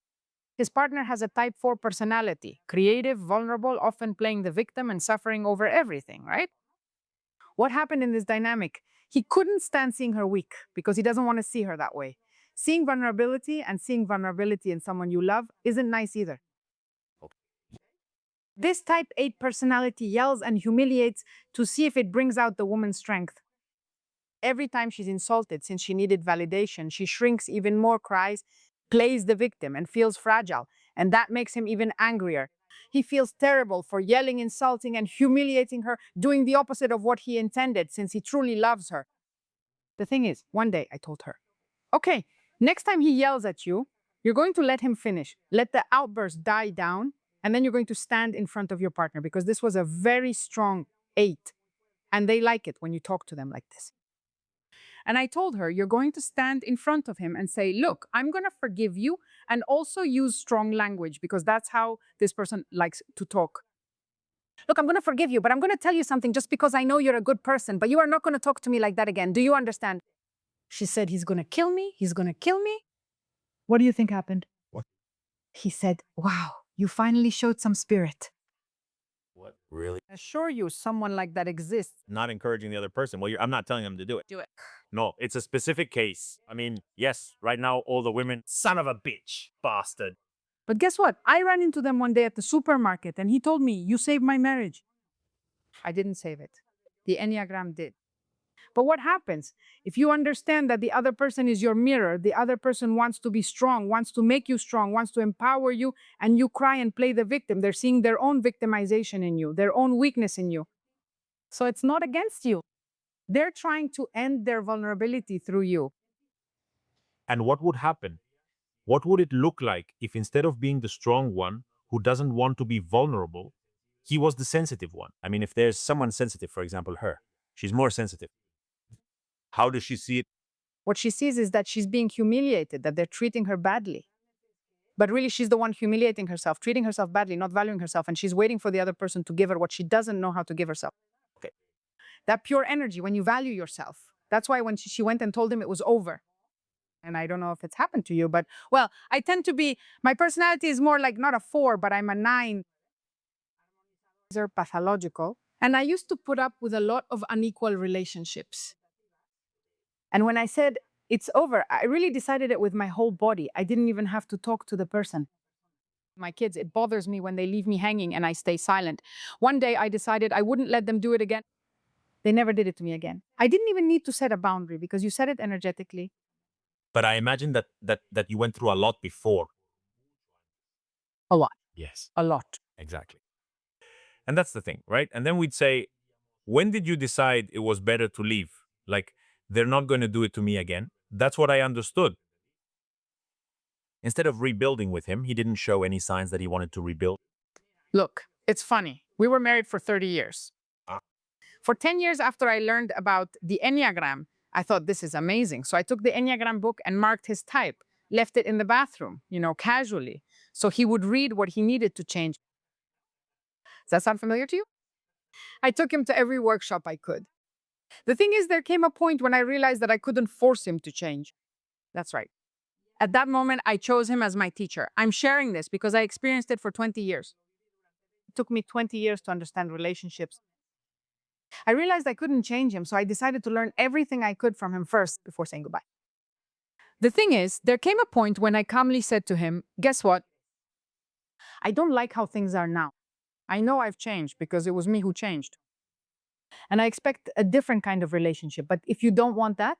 Speaker 1: His partner has a type 4 personality, creative, vulnerable, often playing the victim and suffering over everything, right? What happened in this dynamic? He couldn't stand seeing her weak because he doesn't want to see her that way. Seeing vulnerability in someone you love isn't nice either. This type 8 personality yells and humiliates to see if it brings out the woman's strength. Every time she's insulted, since she needed validation, she shrinks even more, cries, plays the victim, and feels fragile. And that makes him even angrier. He feels terrible for yelling, insulting, and humiliating her, doing the opposite of what he intended, since he truly loves her. The thing is, one day I told her, okay, next time he yells at you, you're going to let him finish. Let the outburst die down, and then you're going to stand in front of your partner, because this was a very strong 8, and they like it when you talk to them like this. And I told her, you're going to stand in front of him and say, look, I'm going to forgive you, and also use strong language, because that's how this person likes to talk. Look, I'm going to forgive you, but I'm going to tell you something just because I know you're a good person, but you are not going to talk to me like that again. Do you understand? She said, he's going to kill me. He's going to kill me. What do you think happened?
Speaker 2: What?
Speaker 1: He said, wow, you finally showed some spirit.
Speaker 2: What? Really?
Speaker 1: I assure you, someone like that exists.
Speaker 2: Not encouraging the other person. Well, I'm not telling them to do it.
Speaker 1: Do it.
Speaker 2: No, it's a specific case. I mean, yes, right now, all the women, son of a bitch, bastard.
Speaker 1: But guess what? I ran into them one day at the supermarket, and he told me, you saved my marriage. I didn't save it. The Enneagram did. But what happens if you understand that the other person is your mirror, the other person wants to be strong, wants to make you strong, wants to empower you, and you cry and play the victim? They're seeing their own victimization in you, their own weakness in you. So it's not against you. They're trying to end their vulnerability through you.
Speaker 2: And what would happen? What would it look like if instead of being the strong one who doesn't want to be vulnerable, he was the sensitive one? I mean, if there's someone sensitive, for example, her, she's more sensitive. How does she see it?
Speaker 1: What she sees is that she's being humiliated, that they're treating her badly. But really, she's the one humiliating herself, treating herself badly, not valuing herself, and she's waiting for the other person to give her what she doesn't know how to give herself.
Speaker 2: Okay.
Speaker 1: That pure energy, when you value yourself. That's why when she went and told him it was over. And I don't know if it's happened to you, but well, I tend to be, my personality is more like not a 4, but I'm a 9. They're pathological. And I used to put up with a lot of unequal relationships. And when I said it's over, I really decided it with my whole body. I didn't even have to talk to the person. My kids, it bothers me when they leave me hanging and I stay silent. One day I decided I wouldn't let them do it again. They never did it to me again. I didn't even need to set a boundary because you set it energetically.
Speaker 2: But I imagine that you went through a lot before.
Speaker 1: A lot.
Speaker 2: Yes,
Speaker 1: A lot.
Speaker 2: exactly. And that's the thing, right? And then we'd say, when did you decide it was better to leave? Like, they're not going to do it to me again. That's what I understood. Instead of rebuilding with him, he didn't show any signs that he wanted to rebuild.
Speaker 1: Look, it's funny. We were married for 30 years.
Speaker 2: Ah.
Speaker 1: For 10 years after I learned about the Enneagram, I thought this is amazing. So I took the Enneagram book and marked his type, left it in the bathroom, casually. So he would read what he needed to change. Does that sound familiar to you? I took him to every workshop I could. The thing is, there came a point when I realized that I couldn't force him to change. That's right. At that moment, I chose him as my teacher. I'm sharing this because I experienced it for 20 years. It took me 20 years to understand relationships. I realized I couldn't change him, so I decided to learn everything I could from him first before saying goodbye. The thing is, there came a point when I calmly said to him, guess what? I don't like how things are now. I know I've changed because it was me who changed. And I expect a different kind of relationship. But if you don't want that,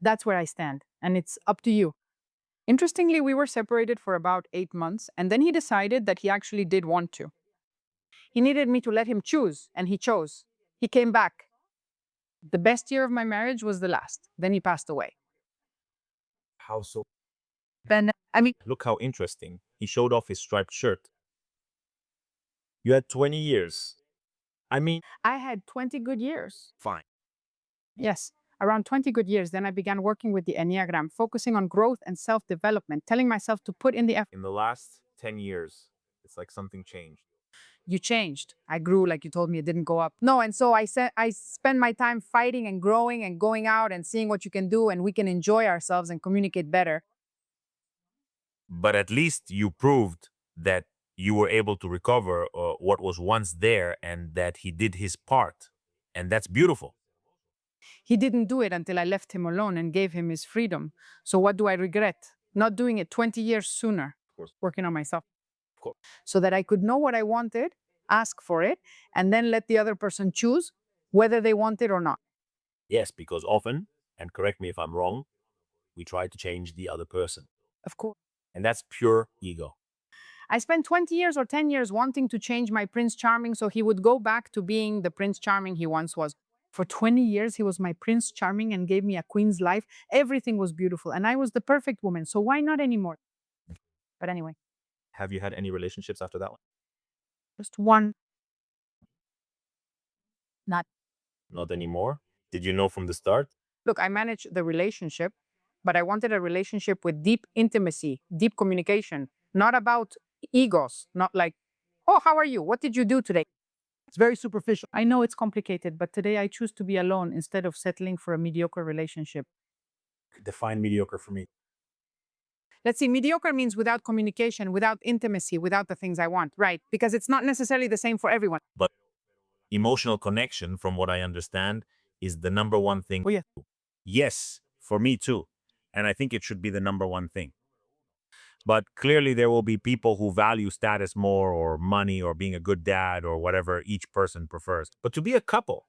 Speaker 1: that's where I stand. And it's up to you. Interestingly, we were separated for about 8 months, and then he decided that he actually did want to. He needed me to let him choose, and he chose. He came back. The best year of my marriage was the last. Then he passed away.
Speaker 2: How so?
Speaker 1: Then,
Speaker 2: Look how interesting. He showed off his striped shirt. You had 20 years. I mean,
Speaker 1: I had 20 good years.
Speaker 2: fine.
Speaker 1: Yes, around 20 good years. Then I began working with the Enneagram, focusing on growth and self development, telling myself to put in the effort.
Speaker 2: In the last 10 years, it's like something changed.
Speaker 1: You changed. I grew, like you told me, it didn't go up. No, and so I said I spend my time fighting and growing and going out and seeing what you can do, and we can enjoy ourselves and communicate better.
Speaker 2: But at least you proved that you were able to recover what was once there and that he did his part. And that's beautiful.
Speaker 1: He didn't do it until I left him alone and gave him his freedom. So what do I regret? Not doing it 20 years sooner,
Speaker 2: Of course.
Speaker 1: working on myself,
Speaker 2: Of course.
Speaker 1: so that I could know what I wanted, ask for it, and then let the other person choose whether they want it or not.
Speaker 2: Yes, because often, and correct me if I'm wrong, we try to change the other person.
Speaker 1: Of course.
Speaker 2: And that's pure ego.
Speaker 1: I spent 20 years or 10 years wanting to change my Prince Charming so he would go back to being the Prince Charming he once was. For 20 years, he was my Prince Charming and gave me a queen's life. Everything was beautiful, and I was the perfect woman. So why not anymore? But anyway,
Speaker 2: Have you had any relationships after that one?
Speaker 1: just one, not.
Speaker 2: Not anymore. Did you know from the start?
Speaker 1: Look, I managed the relationship, but I wanted a relationship with deep intimacy, deep communication, not about egos, not like, oh, how are you? What did you do today? It's very superficial. I know it's complicated, but today I choose to be alone instead of settling for a mediocre relationship.
Speaker 2: Define mediocre for me.
Speaker 1: Let's see, mediocre means without communication, without intimacy, without the things I want, right? Because it's not necessarily the same for everyone.
Speaker 2: But emotional connection, from what I understand, is the number one thing.
Speaker 1: Oh, yeah.
Speaker 2: Yes, for me too. And I think it should be the number one thing. But clearly, there will be people who value status more, or money, or being a good dad, or whatever each person prefers. But to be a couple,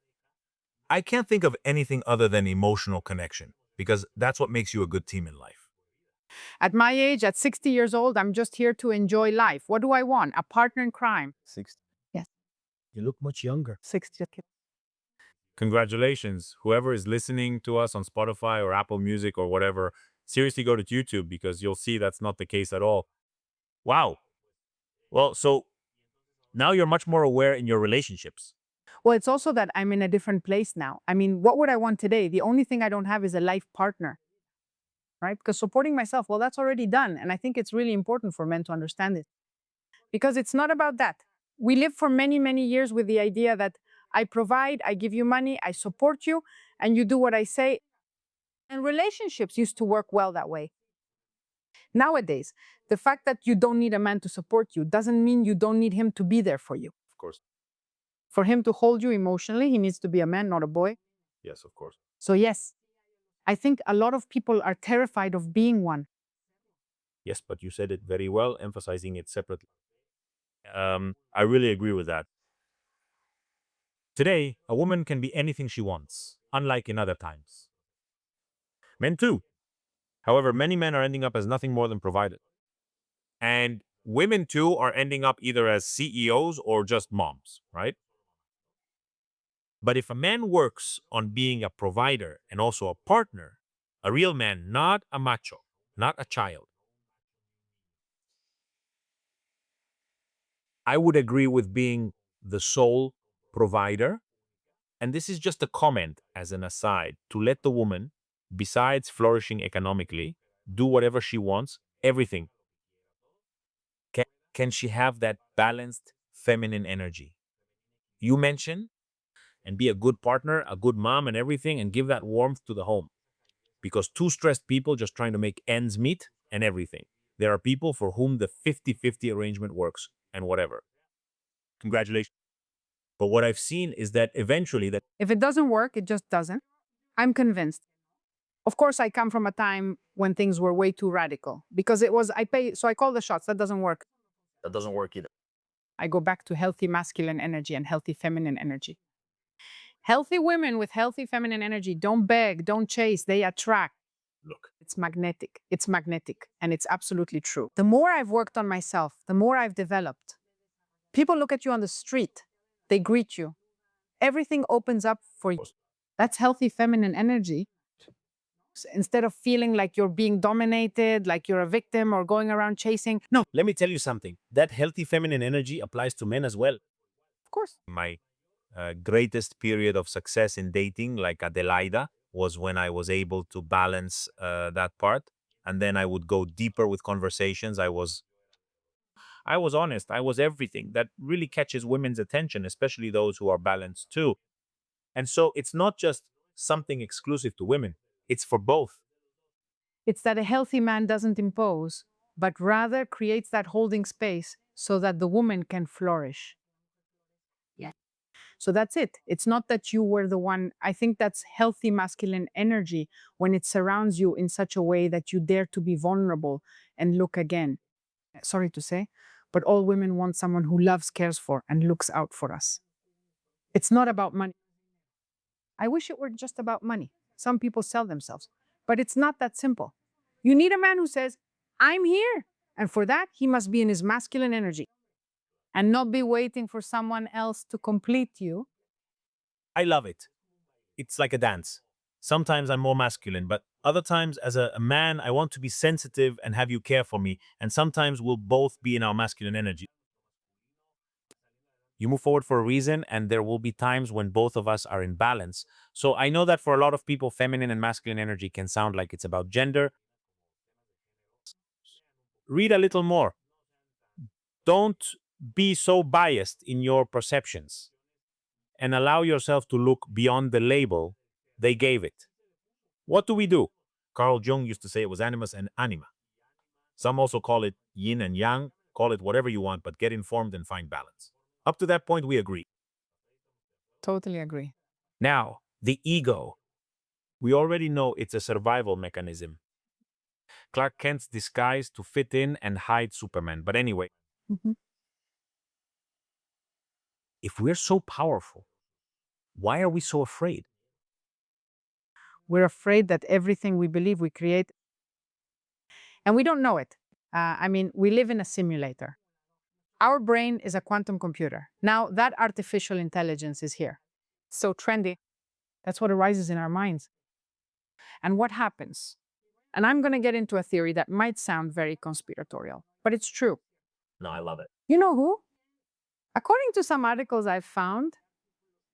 Speaker 2: I can't think of anything other than emotional connection, because that's what makes you a good team in life.
Speaker 1: At my age, at 60 years old, I'm just here to enjoy life. What do I want? A partner in crime.
Speaker 2: 60.
Speaker 1: Yes.
Speaker 2: You look much younger.
Speaker 1: 60.
Speaker 2: Congratulations. Whoever is listening to us on Spotify or Apple Music or whatever, seriously go to YouTube, because you'll see that's not the case at all. Wow. Well, so now you're much more aware in your relationships.
Speaker 1: Well, it's also that I'm in a different place now. I mean, what would I want today? The only thing I don't have is a life partner, right? Because supporting myself, well, that's already done. And I think it's really important for men to understand this because it's not about that. We live for many, many years with the idea that I provide, I give you money, I support you, and you do what I say. And relationships used to work well that way. Nowadays, the fact that you don't need a man to support you doesn't mean you don't need him to be there for you.
Speaker 2: Of course.
Speaker 1: For him to hold you emotionally, he needs to be a man, not a boy.
Speaker 2: Yes, of course.
Speaker 1: So, yes, I think a lot of people are terrified of being one.
Speaker 2: Yes, but you said it very well, emphasizing it separately. I really agree with that. Today, a woman can be anything she wants, unlike in other times. Men too. However, many men are ending up as nothing more than provided. And women too are ending up either as CEOs or just moms, right? But if a man works on being a provider and also a partner, a real man, not a macho, not a child, I would agree with being the sole provider. And this is just a comment as an aside to let the woman, besides flourishing economically, do whatever she wants, everything. Can she have that balanced feminine energy? You mentioned, and be a good partner, a good mom, and everything, and give that warmth to the home. Because two stressed people just trying to make ends meet and everything. There are people for whom the 50-50 arrangement works and whatever. Congratulations. But what I've seen is that eventually that
Speaker 1: If it doesn't work, it just doesn't. I'm convinced. Of course, I come from a time when things were way too radical because it was, I pay, so I call the shots. That doesn't work.
Speaker 2: doesn't work either.
Speaker 1: I go back to healthy masculine energy and healthy feminine energy. Healthy women with healthy feminine energy don't beg, don't chase, they attract.
Speaker 2: Look,
Speaker 1: It's magnetic. It's magnetic. And it's absolutely true. The more I've worked on myself, the more I've developed. People look at you on the street, they greet you. Everything opens up for you. That's healthy feminine energy. Instead of feeling like you're being dominated, like you're a victim or going around chasing. No,
Speaker 2: let me tell you something. That healthy feminine energy applies to men as well.
Speaker 1: of course.
Speaker 2: My greatest period of success in dating, like Adelaida, was when I was able to balance that part. And then I would go deeper with conversations. I was honest. I was everything. That really catches women's attention, especially those who are balanced too. And so it's not just something exclusive to women. It's for both.
Speaker 1: It's that a healthy man doesn't impose, but rather creates that holding space so that the woman can flourish.
Speaker 4: Yeah.
Speaker 1: So that's it. It's not that you were the one. I think that's healthy masculine energy when it surrounds you in such a way that you dare to be vulnerable and look again. Sorry to say, but all women want someone who loves, cares for, and looks out for us. It's not about money. I wish it were just about money. Some people sell themselves, but it's not that simple. You need a man who says, I'm here. And for that, he must be in his masculine energy and not be waiting for someone else to complete you.
Speaker 2: I love it. It's like a dance. Sometimes I'm more masculine, but other times, as a man, I want to be sensitive and have you care for me. And sometimes we'll both be in our masculine energy. You move forward for a reason, and there will be times when both of us are in balance. So I know that for a lot of people, feminine and masculine energy can sound like it's about gender. Read a little more. Don't be so biased in your perceptions and allow yourself to look beyond the label they gave it. What do we do? Carl Jung used to say it was animus and anima. Some also call it yin and yang. Call it whatever you want, but get informed and find balance. Up to that point, we agree.
Speaker 1: Totally agree.
Speaker 2: Now, the ego. We already know it's a survival mechanism. Clark Kent's disguise to fit in and hide Superman. But anyway,
Speaker 1: Mhm.
Speaker 2: if we're so powerful, why are we so afraid?
Speaker 1: We're afraid that everything we believe we create, and we don't know it. We live in a simulator. Our brain is a quantum computer. Now, that artificial intelligence is here. So trendy. That's what arises in our minds. And what happens? And I'm going to get into a theory that might sound very conspiratorial, but it's true.
Speaker 2: No, I love it.
Speaker 1: You know who? According to some articles I've found,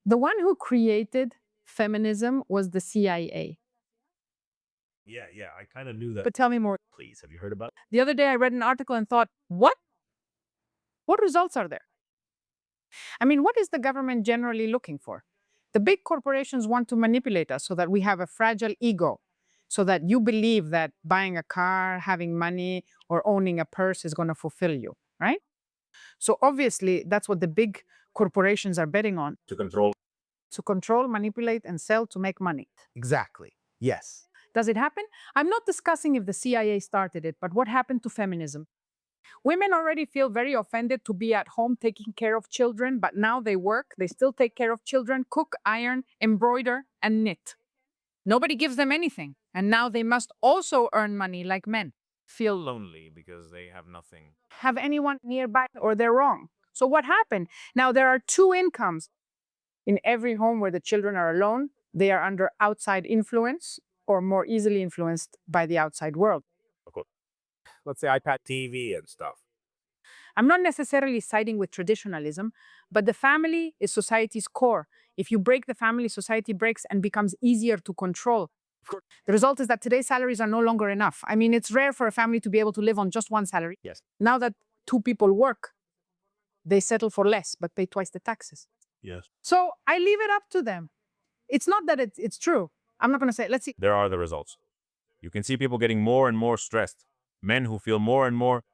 Speaker 1: the one who created feminism was the CIA.
Speaker 2: Yeah, I kind of knew that.
Speaker 1: But tell me more.
Speaker 2: Please, have you heard about it?
Speaker 1: The other day I read an article and thought, what? What results are there? What is the government generally looking for? The big corporations want to manipulate us so that we have a fragile ego, so that you believe that buying a car, having money, or owning a purse is going to fulfill you, right? So obviously, that's what the big corporations are betting on,
Speaker 2: To control.
Speaker 1: to control, manipulate, and sell to make money.
Speaker 2: Exactly. Yes.
Speaker 1: Does it happen? I'm not discussing if the CIA started it, but what happened to feminism? Women already feel very offended to be at home taking care of children, but now they work, they still take care of children, cook, iron, embroider, and knit. Nobody gives them anything, and now they must also earn money like men.
Speaker 2: Feel lonely because they have nothing.
Speaker 1: Have anyone nearby or they're wrong. So what happened? Now there are two incomes. In every home where the children are alone, they are under outside influence or more easily influenced by the outside world.
Speaker 2: Let's say iPad, TV, and stuff.
Speaker 1: I'm not necessarily siding with traditionalism, but the family is society's core. If you break the family, society breaks and becomes easier to control. The result is that today's salaries are no longer enough. It's rare for a family to be able to live on just one salary.
Speaker 2: Yes.
Speaker 1: Now that two people work, they settle for less but pay twice the taxes.
Speaker 2: Yes.
Speaker 1: So I leave it up to them. It's not that it's true. I'm not going to say, let's see.
Speaker 2: There are the results. You can see people getting more and more stressed. Men who feel more and more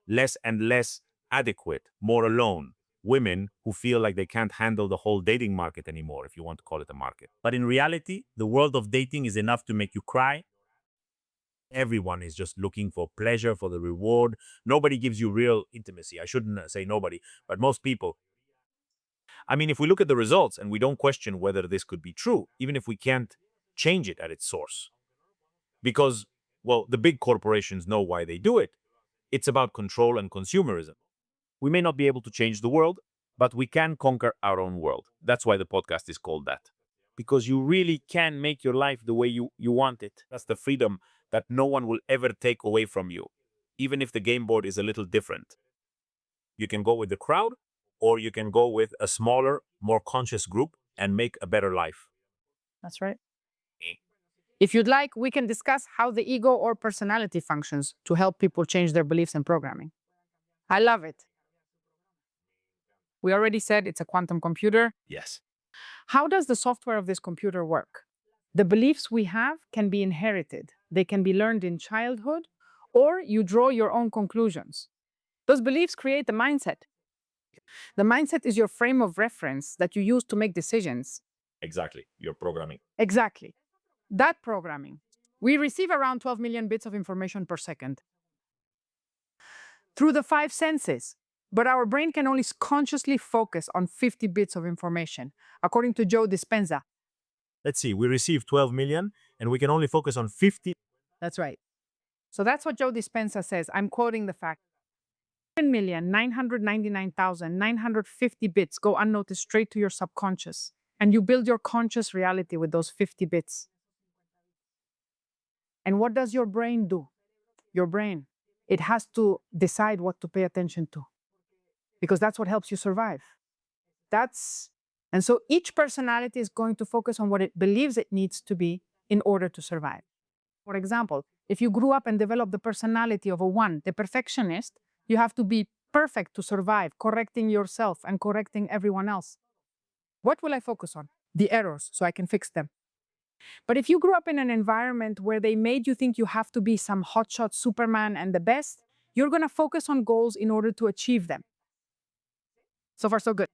Speaker 2: less and less adequate, more alone. Women who feel like they can't handle the whole dating market anymore, if you want to call it a market. But in reality, the world of dating is enough to make you cry. Everyone is just looking for pleasure, for the reward. Nobody gives you real intimacy. I shouldn't say nobody, but most people. If we look at the results and we don't question whether this could be true, even if we can't change it at its source, because, well, the big corporations know why they do it. It's about control and consumerism. We may not be able to change the world, but we can conquer our own world. That's why the podcast is called that. Because you really can make your life the way you want it. That's the freedom that no one will ever take away from you, even if the game board is a little different. You can go with the crowd, or you can go with a smaller more conscious group, and make a better life.
Speaker 1: That's right. If you'd like, we can discuss how the ego or personality functions to help people change their beliefs and programming. I love it. We already said it's a quantum computer.
Speaker 2: Yes.
Speaker 1: How does the software of this computer work? The beliefs we have can be inherited. They can be learned in childhood, or you draw your own conclusions. Those beliefs create the mindset. The mindset is your frame of reference that you use to make decisions.
Speaker 2: Exactly. You're programming.
Speaker 1: Exactly. That programming. We receive around 12 million bits of information per second through the five senses, but our brain can only consciously focus on 50 bits of information, according to Joe Dispenza.
Speaker 2: Let's see, we receive 12 million and we can only focus on 50.
Speaker 1: That's right. So that's what Joe Dispenza says. I'm quoting the fact. 7,999,950 bits go unnoticed straight to your subconscious, and you build your conscious reality with those 50 bits. And what does your brain do? Your brain, it has to decide what to pay attention to, because that's what helps you survive. And so each personality is going to focus on what it believes it needs to be in order to survive. For example, if you grew up and developed the personality of a one, the perfectionist, you have to be perfect to survive, correcting yourself and correcting everyone else. What will I focus on? The errors, so I can fix them. But if you grew up in an environment where they made you think you have to be some hotshot Superman and the best, you're going to focus on goals in order to achieve them. So far, so good.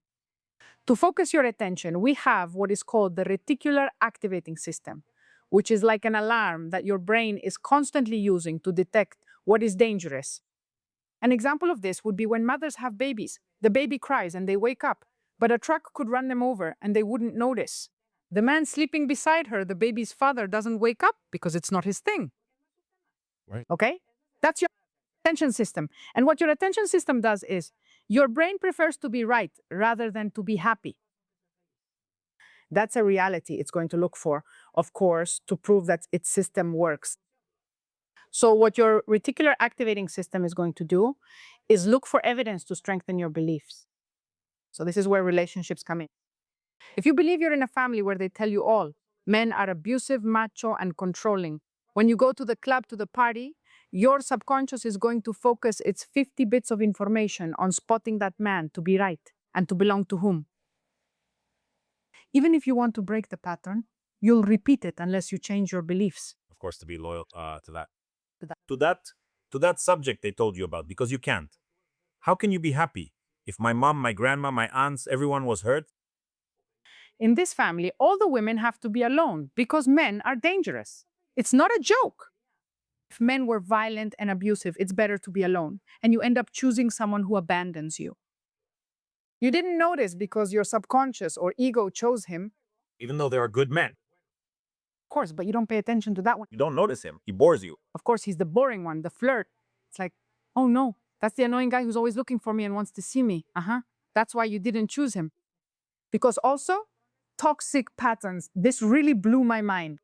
Speaker 1: To focus your attention, we have what is called the reticular activating system, which is like an alarm that your brain is constantly using to detect what is dangerous. An example of this would be when mothers have babies. The baby cries and they wake up, but a truck could run them over and they wouldn't notice. The man sleeping beside her, the baby's father, doesn't wake up because it's not his thing.
Speaker 2: Right.
Speaker 1: Okay? That's your attention system. And what your attention system does is your brain prefers to be right rather than to be happy. That's a reality it's going to look for, of course, to prove that its system works. So what your reticular activating system is going to do is look for evidence to strengthen your beliefs. So this is where relationships come in. If you believe you're in a family where they tell you all, men are abusive, macho, and controlling, when you go to the club, to the party, your subconscious is going to focus its 50 bits of information on spotting that man to be right and to belong to whom. Even if you want to break the pattern, you'll repeat it unless you change your beliefs.
Speaker 2: Of course, to be loyal to that.
Speaker 1: To that.
Speaker 2: To that. To that subject they told you about, because you can't. How can you be happy if my mom, my grandma, my aunts, everyone was hurt?
Speaker 1: In this family, all the women have to be alone because men are dangerous. It's not a joke. If men were violent and abusive, it's better to be alone, and you end up choosing someone who abandons you. You didn't notice because your subconscious or ego chose him,
Speaker 2: Even though they are good men.
Speaker 1: of course, but you don't pay attention to that one.
Speaker 2: You don't notice him. He bores you.
Speaker 1: Of course, he's the boring one, the flirt. It's like, oh no, that's the annoying guy who's always looking for me and wants to see me. That's why you didn't choose him. Because also, toxic patterns. This really blew my mind.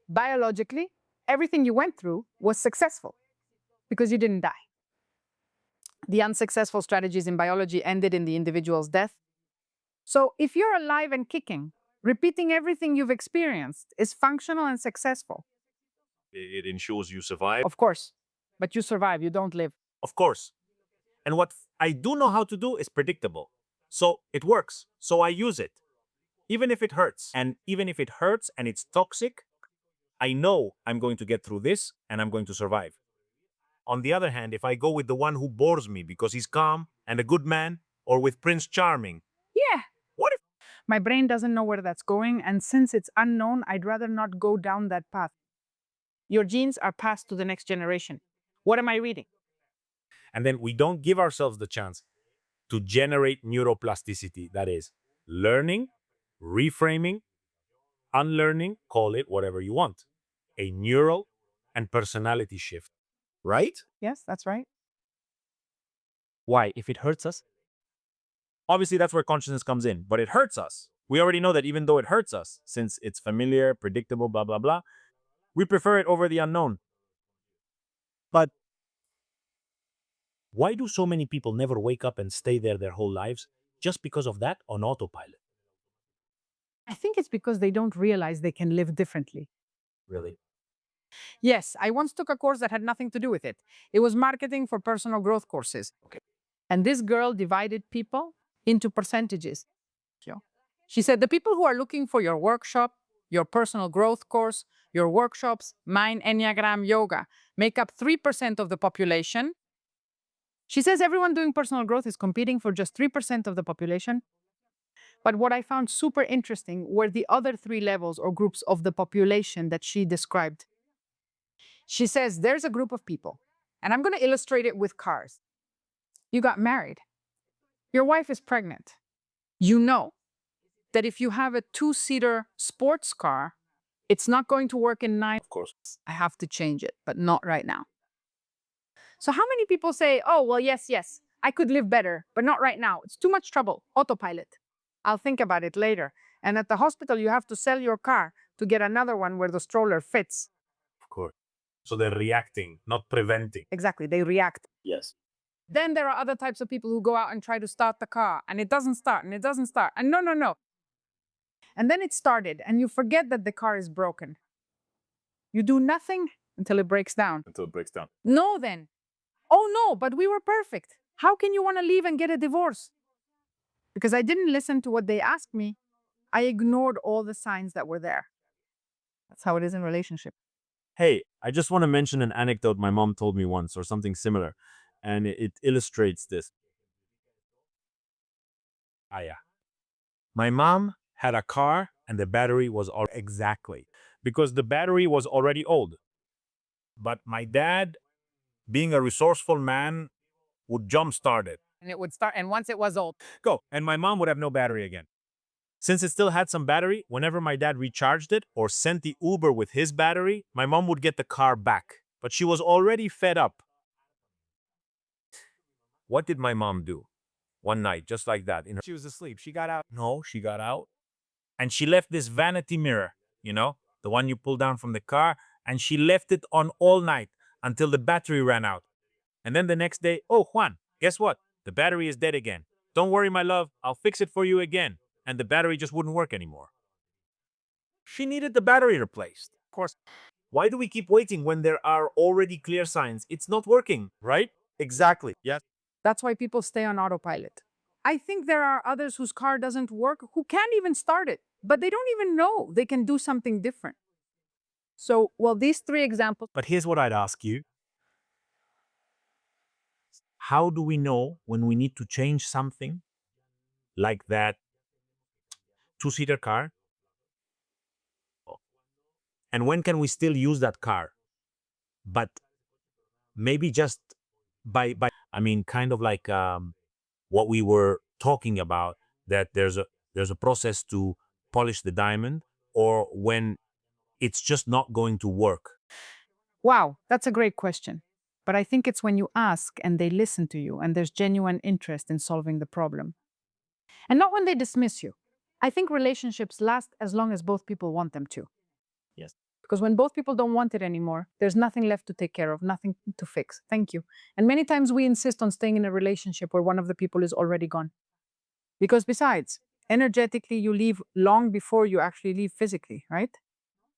Speaker 1: Biologically, everything you went through was successful because you didn't die. The unsuccessful strategies in biology ended in the individual's death. So if you're alive and kicking, repeating everything you've experienced is functional and successful.
Speaker 2: It ensures you survive.
Speaker 1: Of course, but you survive, you don't live.
Speaker 2: Of course. And what I do know how to do is predictable. So it works. So I use it. Even if it hurts. And even if it hurts and it's toxic, I know I'm going to get through this and I'm going to survive. On the other hand, if I go with the one who bores me because he's calm and a good man, or with Prince Charming,
Speaker 1: Yeah.
Speaker 2: what if
Speaker 1: My brain doesn't know where that's going, and since it's unknown, I'd rather not go down that path. Your genes are passed to the next generation. What am I reading?
Speaker 2: and then we don't give ourselves the chance to generate neuroplasticity, that is, learning, reframing, unlearning, call it whatever you want, a neural and personality shift. Right?
Speaker 1: Yes, that's right.
Speaker 2: Why? If it hurts us? Obviously, that's where consciousness comes in, but it hurts us. We already know that even though it hurts us, since it's familiar, predictable, blah, blah, blah, we prefer it over the unknown. But why do so many people never wake up and stay there their whole lives? just because of that on autopilot.
Speaker 1: I think it's because they don't realize they can live differently.
Speaker 2: Really?
Speaker 1: Yes, I once took a course that had nothing to do with it. It was marketing for personal growth courses.
Speaker 2: Okay.
Speaker 1: And this girl divided people into percentages. She said, the people who are looking for your workshop, your personal growth course, your workshops, mind, Enneagram, yoga, make up 3% of the population. She says everyone doing personal growth is competing for just 3% of the population. But what I found super interesting were the other three levels or groups of the population that she described. She says there's a group of people, and I'm going to illustrate it with cars. You got married. Your wife is pregnant. You know that if you have a two-seater sports car, it's not going to work in 9.
Speaker 2: Of course.
Speaker 1: I have to change it, but not right now. So how many people say, oh, well, yes, I could live better, but not right now. It's too much trouble. Autopilot. I'll think about it later. And at the hospital, you have to sell your car to get another one where the stroller fits.
Speaker 2: Of course. So they're reacting, not preventing.
Speaker 1: Exactly. They react.
Speaker 2: Yes.
Speaker 1: Then there are other types of people who go out and try to start the car, and it doesn't start, and it doesn't start. And no. And then it started, and you forget that the car is broken. You do nothing until it breaks down.
Speaker 2: Until it breaks down.
Speaker 1: No, then. Oh, no, but we were perfect. How can you want to leave and get a divorce? Because I didn't listen to what they asked me. I ignored all the signs that were there. That's how it is in relationship.
Speaker 3: Hey, I just want to mention an anecdote my mom told me once, or something similar, and it illustrates this.
Speaker 2: Ah, yeah. My mom had a car and the battery was all exactly because the battery was already old. But my dad, being a resourceful man, would jumpstart it.
Speaker 1: And it would start, and once it was old,
Speaker 2: Go. And my mom would have no battery again. Since it still had some battery, whenever my dad recharged it or sent the Uber with his battery, my mom would get the car back. But she was already fed up. What did my mom do? One night, just like that. She was asleep. She got out. No, she got out. And she left this vanity mirror, the one you pull down from the car, and she left it on all night until the battery ran out. And then the next day, oh, Juan, guess what? The battery is dead again. Don't worry, my love. I'll fix it for you again. And the battery just wouldn't work anymore. She needed the battery replaced.
Speaker 1: of course.
Speaker 2: Why do we keep waiting when there are already clear signs it's not working, right? Exactly. Yes.
Speaker 1: That's why people stay on autopilot. I think there are others whose car doesn't work who can't even start it, but they don't even know they can do something different. So, well, these three examples.
Speaker 2: But here's what I'd ask you. How do we know when we need to change something like that two-seater car? And when can we still use that car? But maybe just kind of like what we were talking about, that there's a process to polish the diamond, or when it's just not going to work.
Speaker 1: Wow, that's a great question. But I think it's when you ask and they listen to you and there's genuine interest in solving the problem. And not when they dismiss you. I think relationships last as long as both people want them to.
Speaker 2: Yes.
Speaker 1: Because when both people don't want it anymore, there's nothing left to take care of, nothing to fix. Thank you. And many times we insist on staying in a relationship where one of the people is already gone. Because besides, energetically, you leave long before you actually leave physically, right?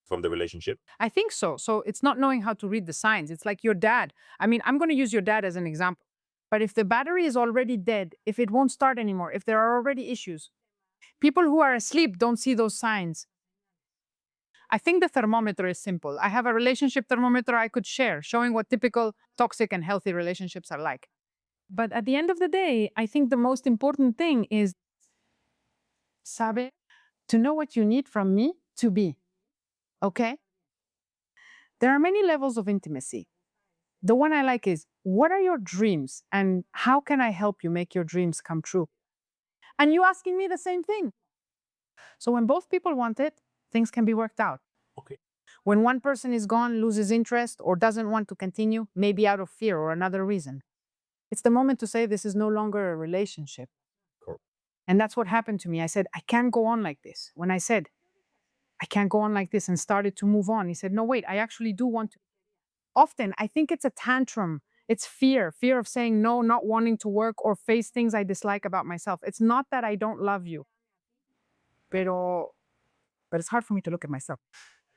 Speaker 2: From the relationship.
Speaker 1: I think so. So it's not knowing how to read the signs. It's like your dad. I mean, I'm going to use your dad as an example. But if the battery is already dead, if it won't start anymore, if there are already issues, people who are asleep don't see those signs. I think the thermometer is simple. I have a relationship thermometer I could share, showing what typical toxic and healthy relationships are like. But at the end of the day, I think the most important thing is, sabe, to know what you need from me to be. Okay? There are many levels of intimacy. The one I like is, what are your dreams and how can I help you make your dreams come true? And you asking me the same thing. So when both people want it, things can be worked out.
Speaker 2: Okay.
Speaker 1: When one person is gone, loses interest, or doesn't want to continue, maybe out of fear or another reason, it's the moment to say this is no longer a relationship.
Speaker 2: Cool.
Speaker 1: And that's what happened to me. I said, I can't go on like this. When I said, I can't go on like this and started to move on, he said, no, wait, I actually do want to. Often, I think it's a tantrum It's fear of saying no, not wanting to work or face things I dislike about myself. It's not that I don't love you, pero, but it's hard for me to look at myself.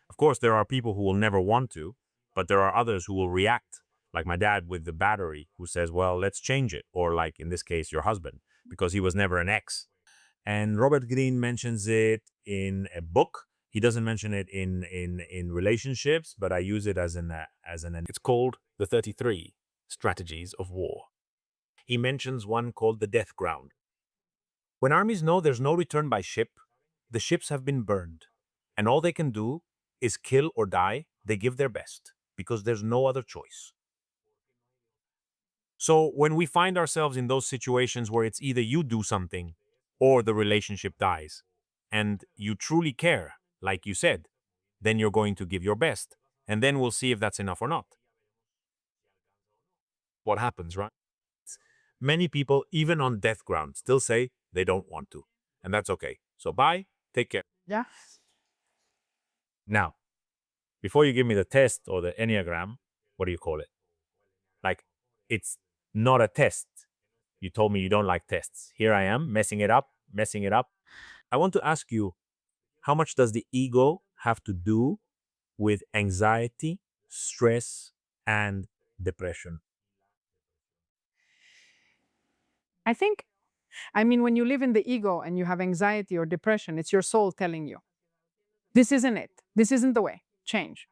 Speaker 3: Of course, there are people who will never want to, but there are others who will react, like my dad with the battery, who says, well, let's change it. Or like in this case, your husband, because he was never an ex. And Robert Greene mentions it in a book. He doesn't mention it in relationships, but I use it as an. It's called The 33 Strategies of War. He mentions one called the Death Ground. When armies know there's no return by ship, the ships have been burned, and all they can do is kill or die. They give their best because there's no other choice. So when we find ourselves in those situations where it's either you do something or the relationship dies, and you truly care, like you said, then you're going to give your best, and then we'll see if that's enough or not. What happens, right? Many people, even on death ground, still say they don't want to, and that's okay. So bye, take care.
Speaker 1: Yeah.
Speaker 3: Now, before you give me the test or the Enneagram, what do you call it? Like, it's not a test. You told me you don't like tests. Here I am, messing it up. I want to ask you, how much does the ego have to do with anxiety, stress, and depression?
Speaker 1: I mean, when you live in the ego and you have anxiety or depression, it's your soul telling you, this isn't it. This isn't the way. Change.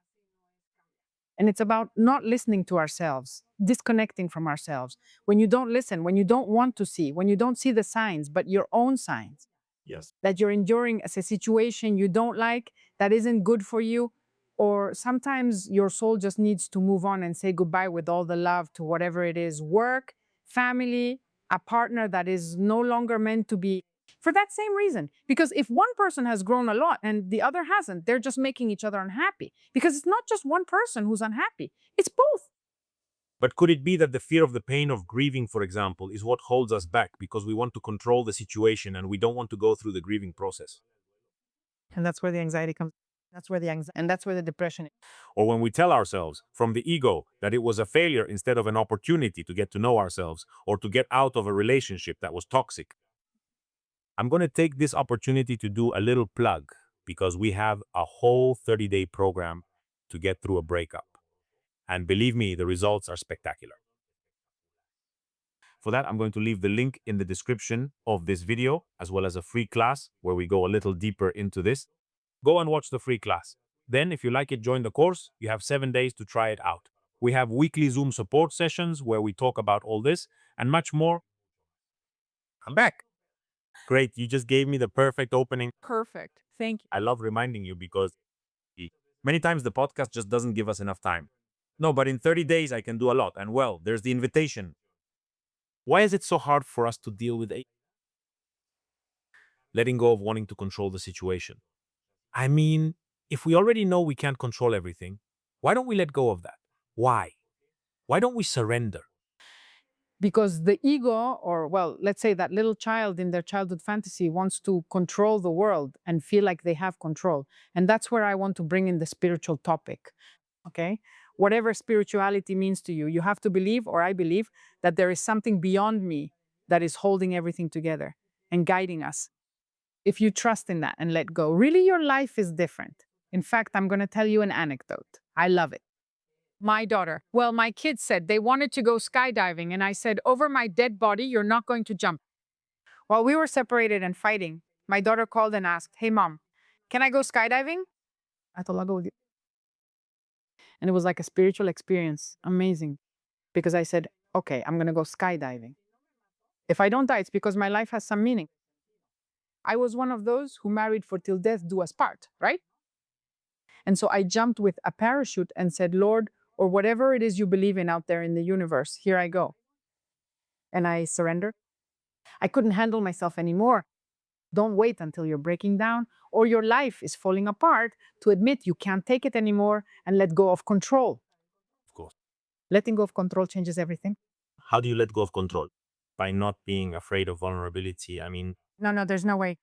Speaker 1: And it's about not listening to ourselves, disconnecting from ourselves. When you don't listen, when you don't want to see, when you don't see the signs, but your own signs,
Speaker 3: Yes.
Speaker 1: that you're enduring as a situation you don't like, that isn't good for you. Or sometimes your soul just needs to move on and say goodbye with all the love to whatever it is, work, family, a partner that is no longer meant to be, for that same reason. Because if one person has grown a lot and the other hasn't, they're just making each other unhappy. Because it's not just one person who's unhappy, it's both.
Speaker 3: But could it be that the fear of the pain of grieving, for example, is what holds us back because we want to control the situation and we don't want to go through the grieving process?
Speaker 1: And that's where the anxiety comes. And that's where the depression is.
Speaker 3: Or when we tell ourselves from the ego that it was a failure instead of an opportunity to get to know ourselves or to get out of a relationship that was toxic. I'm going to take this opportunity to do a little plug because we have a whole 30-day program to get through a breakup. And believe me, the results are spectacular. For that, I'm going to leave the link in the description of this video, as well as a free class where we go a little deeper into this. Go and watch the free class. Then, if you like it, join the course. You have 7 days to try it out. We have weekly Zoom support sessions where we talk about all this and much more. I'm back. Great, you just gave me the perfect opening.
Speaker 1: Perfect. Thank you.
Speaker 3: I love reminding you because many times the podcast just doesn't give us enough time. No, but in 30 days, I can do a lot. And well, there's the invitation. Why is it so hard for us to deal with letting go of wanting to control the situation? I mean, if we already know we can't control everything, why don't we let go of that? Why? Why don't we surrender?
Speaker 1: Because the ego, or well, let's say that little child in their childhood fantasy wants to control the world and feel like they have control. And that's where I want to bring in the spiritual topic. Okay? Whatever spirituality means to you, you have to believe, or I believe, that there is something beyond me that is holding everything together and guiding us. If you trust in that and let go, really your life is different. In fact, I'm going to tell you an anecdote. I love it. My daughter, well, my kids said they wanted to go skydiving, and I said, over my dead body, you're not going to jump. While we were separated and fighting, my daughter called and asked, hey, mom, can I go skydiving? I told her, I'll go with you. And it was like a spiritual experience. Amazing. Because I said, okay, I'm going to go skydiving. If I don't die, it's because my life has some meaning. I was one of those who married for till death do us part, right? And so I jumped with a parachute and said, Lord, or whatever it is you believe in out there in the universe, here I go. And I surrendered. I couldn't handle myself anymore. Don't wait until you're breaking down or your life is falling apart to admit you can't take it anymore and let go of control.
Speaker 3: Of course.
Speaker 1: Letting go of control changes everything.
Speaker 3: How do you let go of control? By not being afraid of vulnerability. I mean,
Speaker 1: No, there's no way.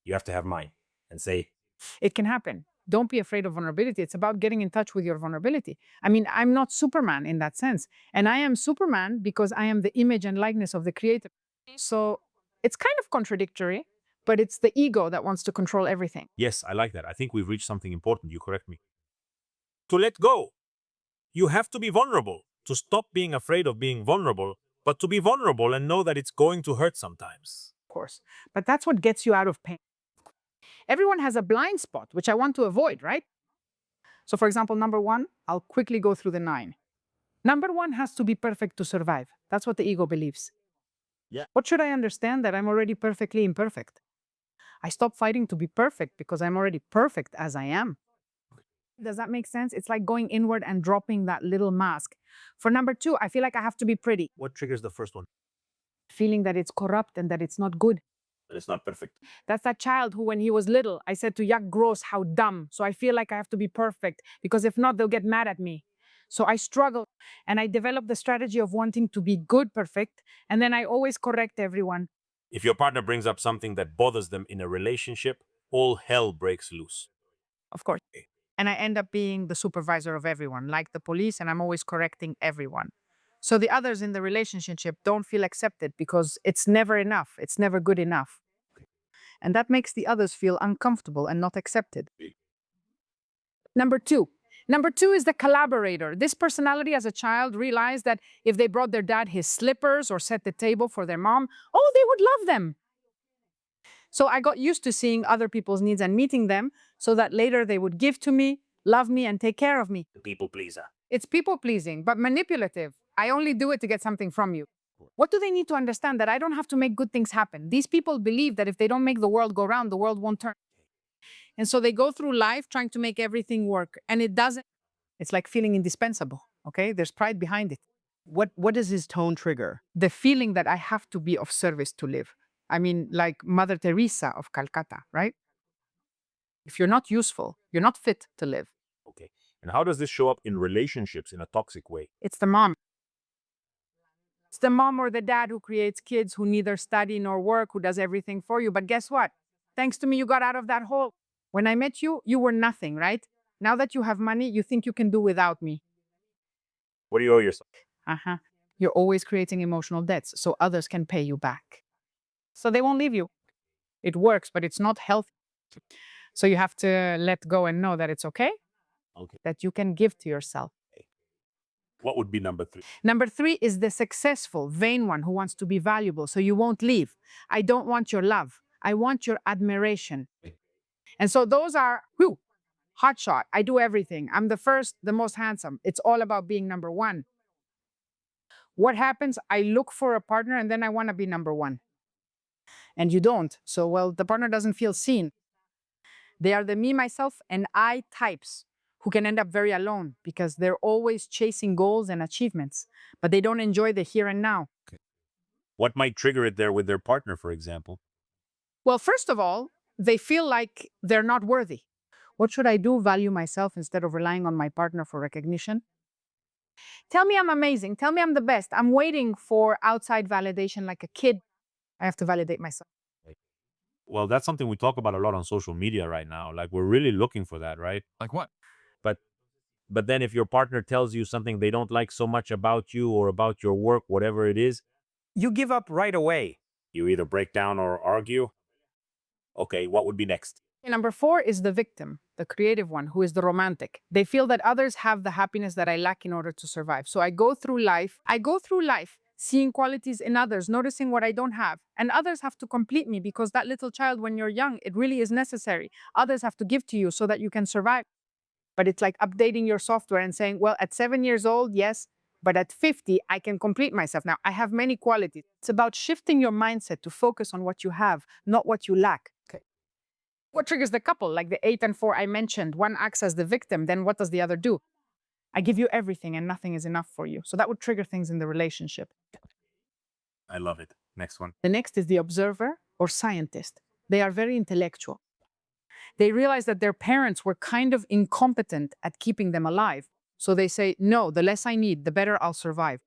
Speaker 3: you have to have mind and say,
Speaker 1: It can happen. Don't be afraid of vulnerability. It's about getting in touch with your vulnerability. I mean, I'm not Superman in that sense. And I am Superman because I am the image and likeness of the creator. So it's kind of contradictory, but it's the ego that wants to control everything.
Speaker 3: Yes, I like that. I think we've reached something important. You correct me. To let go. You have to be vulnerable to stop being afraid of being vulnerable, but to be vulnerable and know that it's going to hurt sometimes.
Speaker 1: Of course. But that's what gets you out of pain. Everyone has a blind spot, which I want to avoid, right? So, for example, number one, I'll quickly go through the 9. Number one has to be perfect to survive. That's what the ego believes.
Speaker 3: Yeah.
Speaker 1: What should I understand? That I'm already perfectly imperfect. I stop fighting to be perfect because I'm already perfect as I am. Does that make sense? It's like going inward and dropping that little mask. For number 2, I feel like I have to be pretty,
Speaker 3: What triggers the first one?
Speaker 1: feeling that it's corrupt and that it's not good.
Speaker 3: That it's not perfect.
Speaker 1: That's that child who, when he was little, I said to Yak Gross, how dumb. So I feel like I have to be perfect because if not, they'll get mad at me. So I struggle and I developed the strategy of wanting to be good, perfect. And then I always correct everyone.
Speaker 3: If your partner brings up something that bothers them in a relationship, all hell breaks loose.
Speaker 1: Of course. And I end up being the supervisor of everyone, like the police, and I'm always correcting everyone. So the others in the relationship don't feel accepted because it's never enough. It's never good enough. And that makes the others feel uncomfortable and not accepted. Number 2. Number 2 is the collaborator. This personality as a child realized that if they brought their dad his slippers or set the table for their mom, oh, they would love them. So I got used to seeing other people's needs and meeting them so that later they would give to me, love me, and take care of me.
Speaker 3: The people pleaser.
Speaker 1: It's people pleasing, but manipulative. I only do it to get something from you. What do they need to understand? That I don't have to make good things happen. These people believe that if they don't make the world go round, the world won't turn. And so they go through life trying to make everything work, and it doesn't. It's like feeling indispensable, okay? There's pride behind it.
Speaker 4: What does his tone trigger?
Speaker 1: The feeling that I have to be of service to live. I mean, like Mother Teresa of Calcutta, right? If you're not useful, you're not fit to live.
Speaker 3: Okay. And how does this show up in relationships in a toxic way?
Speaker 1: It's the mom. It's the mom or the dad who creates kids who neither study nor work, who does everything for you. But guess what? Thanks to me, you got out of that hole. When I met you, you were nothing, right? Now that you have money, you think you can do without me.
Speaker 3: What do you owe yourself?
Speaker 1: Uh-huh. You're always creating emotional debts so others can pay you back. So they won't leave you. It works, but it's not healthy. So you have to let go and know that it's okay,
Speaker 3: Okay.
Speaker 1: that you can give to yourself.
Speaker 3: What would be number 3?
Speaker 1: Number 3 is the successful, vain one who wants to be valuable, so you won't leave. I don't want your love. I want your admiration. And so those are, whew, hot shot. I do everything. I'm the first, the most handsome. It's all about being number 1. What happens? I look for a partner and then I want to be number 1. And you don't. So, well, the partner doesn't feel seen. They are the me, myself, and I types who can end up very alone because they're always chasing goals and achievements, but they don't enjoy the here and now.
Speaker 3: What might trigger it there with their partner, for example?
Speaker 1: Well, first of all, they feel like they're not worthy. What should I do? Value myself instead of relying on my partner for recognition? Tell me I'm amazing. Tell me I'm the best. I'm waiting for outside validation like a kid. I have to validate myself.
Speaker 3: Well, that's something we talk about a lot on social media right now. Like, we're really looking for that, right?
Speaker 4: Like what?
Speaker 3: But then if your partner tells you something they don't like so much about you or about your work, whatever it is,
Speaker 4: You give up right away.
Speaker 3: you either break down or argue. Okay, what would be next?
Speaker 1: And number 4 is the victim, the creative one, who is the romantic. They feel that others have the happiness that I lack in order to survive. So I go through life seeing qualities in others, noticing what I don't have. And others have to complete me because that little child, when you're young, it really is necessary. Others have to give to you so that you can survive. But it's like updating your software and saying, well, at 7 years old, yes, but at 50, I can complete myself. Now, I have many qualities. It's about shifting your mindset to focus on what you have, not what you lack. Okay. What triggers the couple? Like the 8 and 4 I mentioned, one acts as the victim, then what does the other do? I give you everything and nothing is enough for you. So that would trigger things in the relationship.
Speaker 3: I love it. Next one.
Speaker 1: The next is the observer or scientist. They are very intellectual. They realize that their parents were kind of incompetent at keeping them alive. So they say, no, the less I need, the better I'll survive.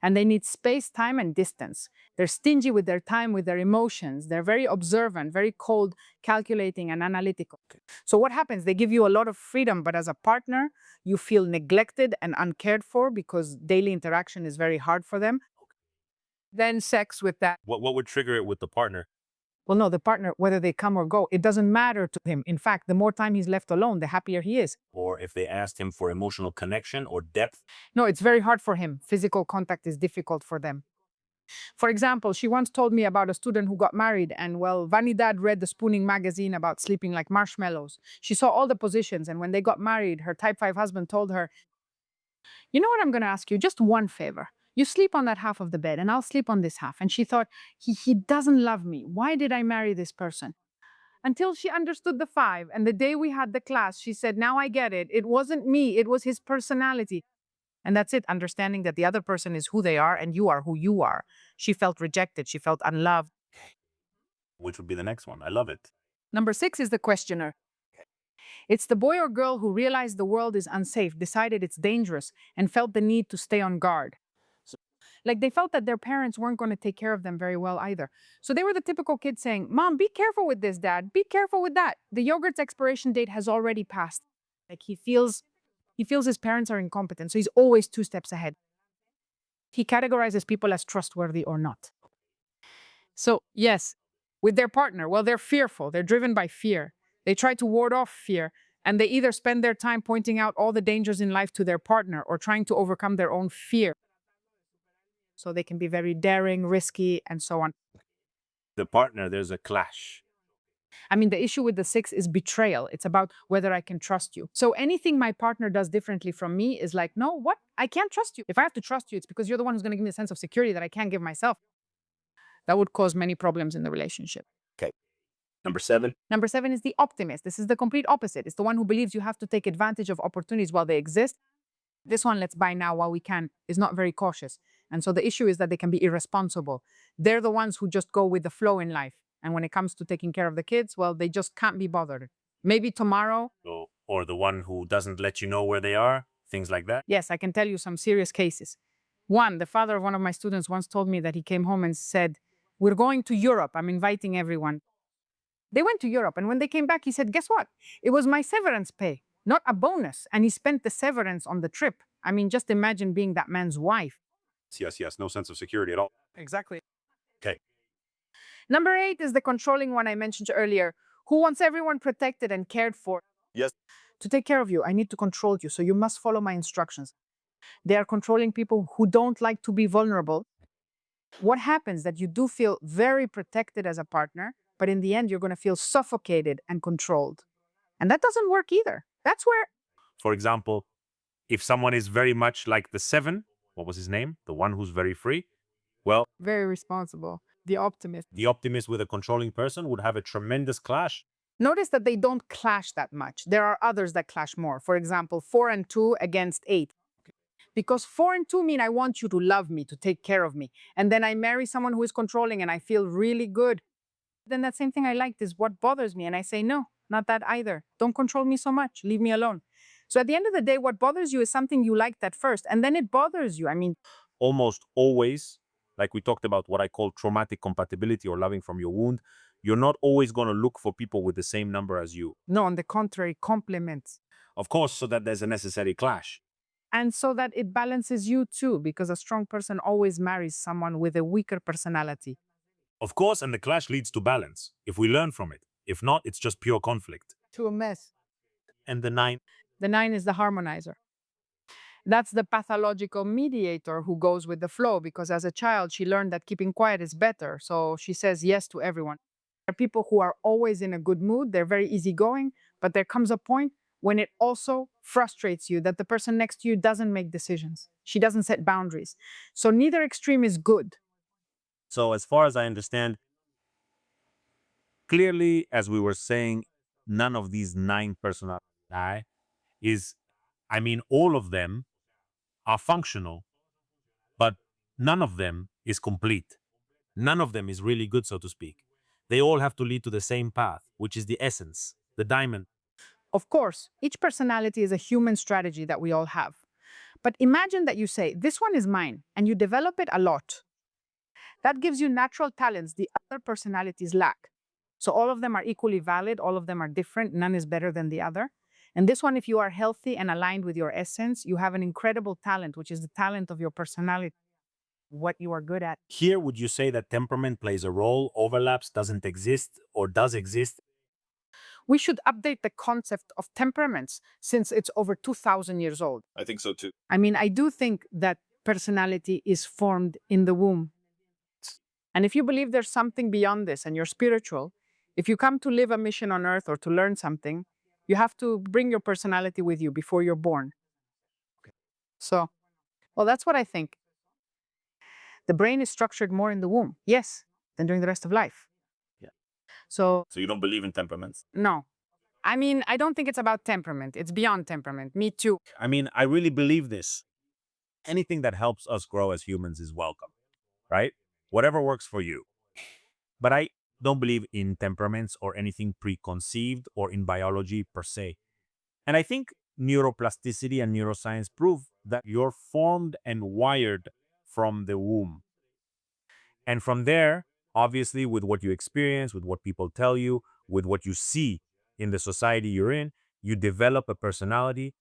Speaker 1: And they need space, time, and distance. They're stingy with their time, with their emotions. They're very observant, very cold, calculating, and analytical. So what happens? They give you a lot of freedom, but as a partner, you feel neglected and uncared for because daily interaction is very hard for them. Then sex with that.
Speaker 3: What would trigger it with the partner?
Speaker 1: Well, no, the partner, whether they come or go, it doesn't matter to him. In fact, the more time he's left alone, the happier he is.
Speaker 3: Or if they asked him for emotional connection or depth?
Speaker 1: No, it's very hard for him. Physical contact is difficult for them. For example, she once told me about a student who got married, and well, Vanidad read the Spooning magazine about sleeping like marshmallows. She saw all the positions, and when they got married, her type 5 husband told her, "You know what, I'm going to ask you? Just one favor. You sleep on that half of the bed, and I'll sleep on this half." And she thought, he doesn't love me. Why did I marry this person? Until she understood the 5. And the day we had the class, she said, "Now I get it. It wasn't me, it was his personality." And that's it, understanding that the other person is who they are and you are who you are. She felt rejected. She felt unloved.
Speaker 3: Which would be the next one? I love it.
Speaker 1: Number 6 is the questioner. It's the boy or girl who realized the world is unsafe, decided it's dangerous, and felt the need to stay on guard. Like they felt that their parents weren't going to take care of them very well either. So they were the typical kid saying, "Mom, be careful with this, Dad. Be careful with that. The yogurt's expiration date has already passed." Like he feels his parents are incompetent, so he's always 2 steps ahead. He categorizes people as trustworthy or not. So, yes, with their partner, well, they're fearful. They're driven by fear. They try to ward off fear, and they either spend their time pointing out all the dangers in life to their partner or trying to overcome their own fear. So they can be very daring, risky, and so on.
Speaker 3: The partner, there's a clash.
Speaker 1: I mean, the issue with the 6 is betrayal. It's about whether I can trust you. So anything my partner does differently from me is like, no, what? I can't trust you. If I have to trust you, it's because you're the one who's going to give me a sense of security that I can't give myself. That would cause many problems in the relationship.
Speaker 3: Okay. Number 7.
Speaker 1: Number 7 is the optimist. This is the complete opposite. It's the one who believes you have to take advantage of opportunities while they exist. This one, let's buy now while we can, is not very cautious. And so the issue is that they can be irresponsible. They're the ones who just go with the flow in life. And when it comes to taking care of the kids, well, they just can't be bothered. Maybe tomorrow.
Speaker 3: Or the one who doesn't let you know where they are, things like that.
Speaker 1: Yes, I can tell you some serious cases. One, the father of one of my students once told me that he came home and said, "We're going to Europe. I'm inviting everyone." They went to Europe, and when they came back, he said, "Guess what? It was my severance pay, not a bonus." And he spent the severance on the trip. I mean, just imagine being that man's wife.
Speaker 3: Yes. No sense of security at all.
Speaker 1: Exactly.
Speaker 3: Okay.
Speaker 1: Number 8 is the controlling one I mentioned earlier, who wants everyone protected and cared for.
Speaker 3: Yes.
Speaker 1: To take care of you, I need to control you, so you must follow my instructions. They are controlling people who don't like to be vulnerable. What happens that you do feel very protected as a partner, but in the end, you're going to feel suffocated and controlled. And that doesn't work either. That's where
Speaker 3: For example, if someone is very much like the 7, what was his name? The one who's very free. Well,
Speaker 1: very responsible, the optimist.
Speaker 3: the optimist with a controlling person would have a tremendous clash.
Speaker 1: Notice that they don't clash that much. There are others that clash more. For example, 4 and 2 against 8. Because 4 and 2 mean I want you to love me, to take care of me. And then I marry someone who is controlling and I feel really good. Then that same thing I liked is what bothers me. And I say, no, not that either. Don't control me so much. Leave me alone. So at the end of the day, what bothers you is something you liked at first, and then it bothers you. I mean,
Speaker 3: Almost always, like we talked about what I call traumatic compatibility or loving from your wound, you're not always going to look for people with the same number as you.
Speaker 1: no, on the contrary, compliments.
Speaker 3: Of course, so that there's a necessary clash.
Speaker 1: And so that it balances you too, because a strong person always marries someone with a weaker personality.
Speaker 3: Of course, and the clash leads to balance, if we learn from it. If not, it's just pure conflict.
Speaker 1: To a mess.
Speaker 3: And the 9.
Speaker 1: The 9 is the harmonizer. That's the pathological mediator who goes with the flow, because as a child, she learned that keeping quiet is better. So she says yes to everyone. There are people who are always in a good mood. They're very easygoing, but there comes a point when it also frustrates you that the person next to you doesn't make decisions. She doesn't set boundaries. So neither extreme is good.
Speaker 3: So as far as I understand, clearly, as we were saying, none of these 9 personalities all of them are functional, but none of them is complete. None of them is really good, so to speak. They all have to lead to the same path, which is the essence, the diamond.
Speaker 1: Of course, each personality is a human strategy that we all have. But imagine that you say, this one is mine, and you develop it a lot. That gives you natural talents the other personalities lack. So all of them are equally valid, all of them are different, none is better than the other. And this one, if you are healthy and aligned with your essence, you have an incredible talent, which is the talent of your personality, what you are good at.
Speaker 2: Here, would you say that temperament plays a role, overlaps, doesn't exist, or does exist?
Speaker 1: We should update the concept of temperaments since it's over 2,000 years old.
Speaker 2: I think so too.
Speaker 1: I mean, I do think that personality is formed in the womb. And if you believe there's something beyond this and you're spiritual, if you come to live a mission on earth or to learn something, you have to bring your personality with you before you're born. So, well, that's what I think. The brain is structured more in the womb, yes, than during the rest of life.
Speaker 2: Yeah.
Speaker 1: So,
Speaker 2: So you don't believe in temperaments?
Speaker 1: no. I mean, I don't think it's about temperament. It's beyond temperament. Me too.
Speaker 2: I mean, I really believe this. Anything that helps us grow as humans is welcome, right? Whatever works for you. But I don't believe in temperaments or anything preconceived or in biology per se. And I think neuroplasticity and neuroscience prove that you're formed and wired from the womb. And from there, obviously, with what you experience, with what people tell you, with what you see in the society you're in, you develop a personality.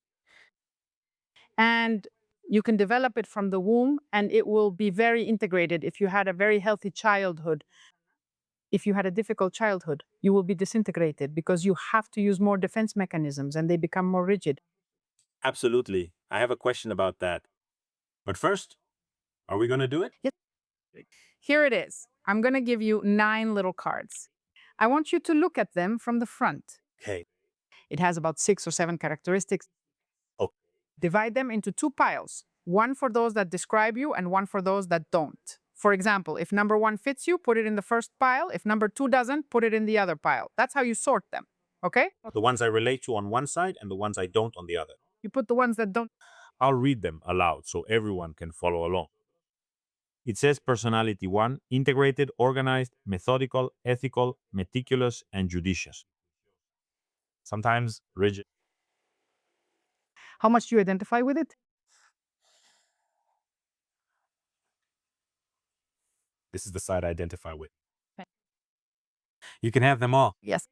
Speaker 1: And you can develop it from the womb, and it will be very integrated. If you had a very healthy childhood, if you had a difficult childhood, you will be disintegrated because you have to use more defense mechanisms and they become more rigid.
Speaker 2: Absolutely. I have a question about that. But first, are we going to do it?
Speaker 1: Yes. Here it is. I'm going to give you 9 little cards. I want you to look at them from the front.
Speaker 2: Okay.
Speaker 1: It has about 6 or 7 characteristics.
Speaker 2: Oh.
Speaker 1: Divide them into 2 piles, one for those that describe you and one for those that don't. For example, if number 1 fits you, put it in the first pile. If number 2 doesn't, put it in the other pile. That's how you sort them. Okay?
Speaker 2: The ones I relate to on one side and the ones I don't on the other.
Speaker 1: You put the ones that don't.
Speaker 3: I'll read them aloud so everyone can follow along. It says personality 1, integrated, organized, methodical, ethical, meticulous, and judicious. Sometimes rigid.
Speaker 1: How much do you identify with it?
Speaker 2: This is the side I identify with. You can have them all.
Speaker 1: Yes.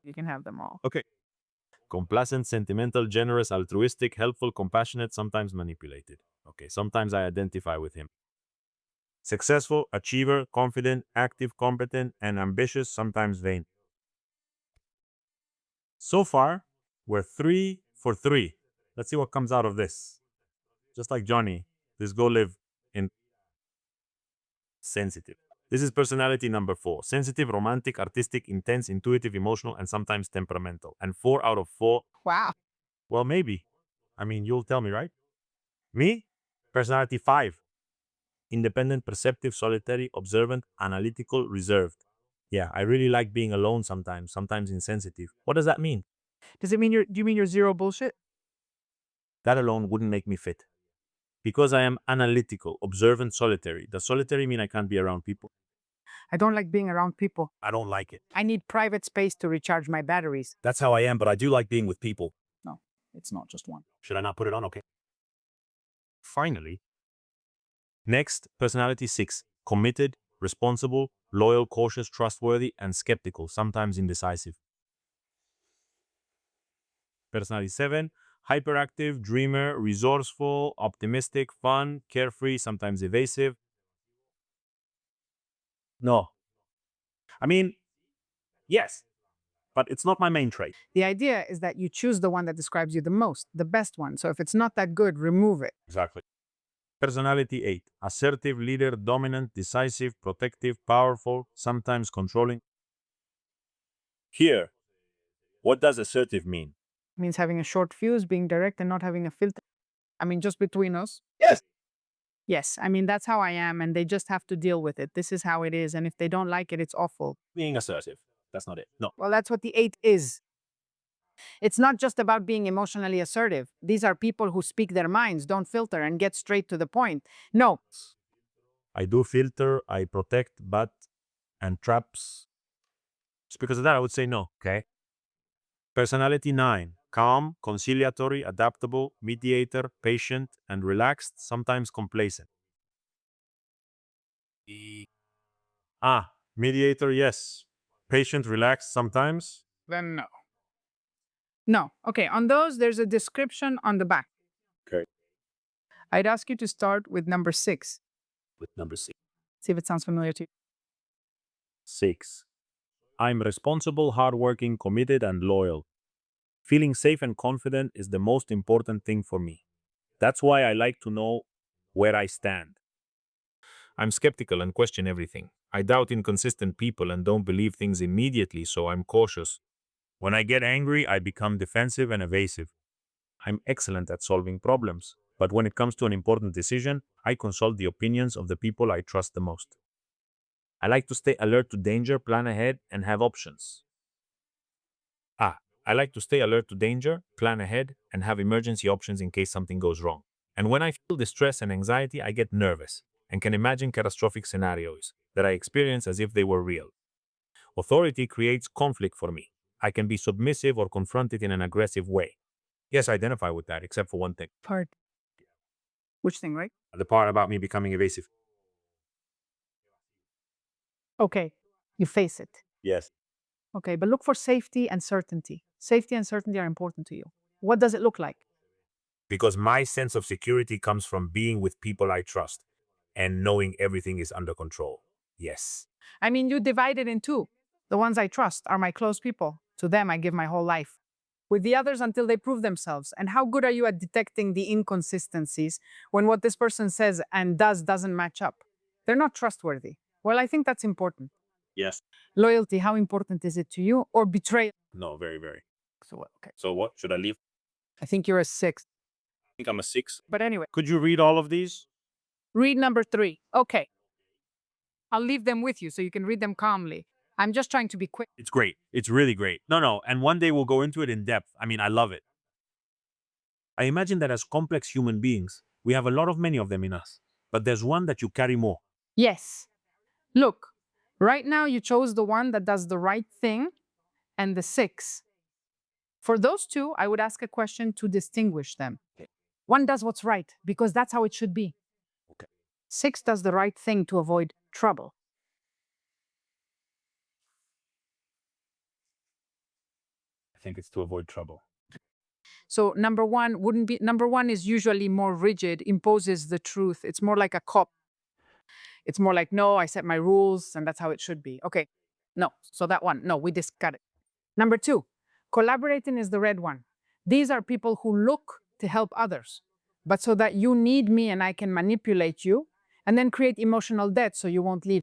Speaker 1: You can have them all.
Speaker 2: Okay.
Speaker 3: Complacent, sentimental, generous, altruistic, helpful, compassionate, sometimes manipulated. Okay, sometimes I identify with him. Successful, achiever, confident, active, competent, and ambitious, sometimes vain. So far, we're 3 for 3. Let's see what comes out of this. Just like Johnny, let's go live in sensitive. This is personality number 4. Sensitive, romantic, artistic, intense, intuitive, emotional, and sometimes temperamental. And 4 out of 4.
Speaker 1: Wow.
Speaker 3: Well, maybe. I mean, you'll tell me, right? Me? Personality 5. Independent, perceptive, solitary, observant, analytical, reserved. Yeah, I really like being alone sometimes insensitive. What does that mean?
Speaker 1: Does it mean do you mean you're zero bullshit?
Speaker 3: That alone wouldn't make me fit. Because I am analytical, observant, solitary. Does solitary mean I can't be around people?
Speaker 1: I don't like being around people.
Speaker 2: I don't like it.
Speaker 1: I need private space to recharge my batteries.
Speaker 2: That's how I am, but I do like being with people.
Speaker 1: No, it's not just one.
Speaker 2: Should I not put it on? Okay.
Speaker 3: Finally. Next, personality 6. Committed, responsible, loyal, cautious, trustworthy, and skeptical, sometimes indecisive. Personality 7. Hyperactive, dreamer, resourceful, optimistic, fun, carefree, sometimes evasive.
Speaker 2: No. I mean, yes, but it's not my main trait.
Speaker 1: The idea is that you choose the one that describes you the most, the best one. So if it's not that good, remove it.
Speaker 2: Exactly.
Speaker 3: Personality 8. Assertive, leader, dominant, decisive, protective, powerful, sometimes controlling.
Speaker 2: Here, what does assertive mean?
Speaker 1: It means having a short fuse, being direct, and not having a filter. I mean, just between us.
Speaker 2: Yes.
Speaker 1: Yes, I mean, that's how I am, and they just have to deal with it. This is how it is, and if they don't like it, it's awful.
Speaker 2: Being assertive. That's not it. No.
Speaker 1: Well, that's what the 8 is. It's not just about being emotionally assertive. These are people who speak their minds, don't filter, and get straight to the point. No.
Speaker 3: I do filter, I protect, but, and traps. Just because of that, I would say no.
Speaker 2: Okay.
Speaker 3: Personality 9. Calm, conciliatory, adaptable, mediator, patient, and relaxed, sometimes complacent. Mediator, yes. Patient, relaxed, sometimes.
Speaker 1: Then no. No. Okay, on those, there's a description on the back.
Speaker 2: Okay.
Speaker 1: I'd ask you to start with number 6.
Speaker 2: With number 6.
Speaker 1: See if it sounds familiar to you.
Speaker 3: 6. I'm responsible, hardworking, committed, and loyal. Feeling safe and confident is the most important thing for me. That's why I like to know where I stand. I'm skeptical and question everything. I doubt inconsistent people and don't believe things immediately, so I'm cautious. When I get angry, I become defensive and evasive. I'm excellent at solving problems, but when it comes to an important decision, I consult the opinions of the people I trust the most. I like to stay alert to danger, plan ahead, and have options. I like to stay alert to danger, plan ahead, and have emergency options in case something goes wrong. And when I feel distress and anxiety, I get nervous and can imagine catastrophic scenarios that I experience as if they were real. Authority creates conflict for me. I can be submissive or confront it in an aggressive way. Yes, I identify with that, except for one thing.
Speaker 1: Part. Which thing, right?
Speaker 3: The part about me becoming evasive.
Speaker 1: Okay, you face it.
Speaker 3: Yes.
Speaker 1: Okay, but look for safety and certainty. Safety and certainty are important to you. What does it look like?
Speaker 3: Because my sense of security comes from being with people I trust and knowing everything is under control. Yes.
Speaker 1: I mean, you divide it in two. The ones I trust are my close people. To them, I give my whole life. With the others until they prove themselves. And how good are you at detecting the inconsistencies when what this person says and does doesn't match up? They're not trustworthy. Well, I think that's important.
Speaker 3: Yes.
Speaker 1: Loyalty, how important is it to you? Or betrayal?
Speaker 3: No, very, very.
Speaker 1: Okay.
Speaker 3: So what? Should I leave?
Speaker 1: I think you're a 6.
Speaker 3: I think I'm a 6.
Speaker 1: But anyway,
Speaker 3: Could you read all of these?
Speaker 1: read number 3. Okay. I'll leave them with you so you can read them calmly. I'm just trying to be quick.
Speaker 3: It's great. It's really great. No, and one day we'll go into it in depth. I mean, I love it. I imagine that as complex human beings, we have a lot of many of them in us, but there's one that you carry more.
Speaker 1: Yes. Look, right now you chose the one that does the right thing and the 6. For those two, I would ask a question to distinguish them. One does what's right because that's how it should be.
Speaker 3: Okay.
Speaker 1: 6 does the right thing to avoid trouble.
Speaker 3: I think it's to avoid trouble.
Speaker 1: So number 1 is usually more rigid, imposes the truth. It's more like a cop. It's more like, no, I set my rules and that's how it should be. Okay. No. So that one, no, we discard it. Number 2, collaborating is the red one. These are people who look to help others, but so that you need me and I can manipulate you and then create emotional debt so you won't leave.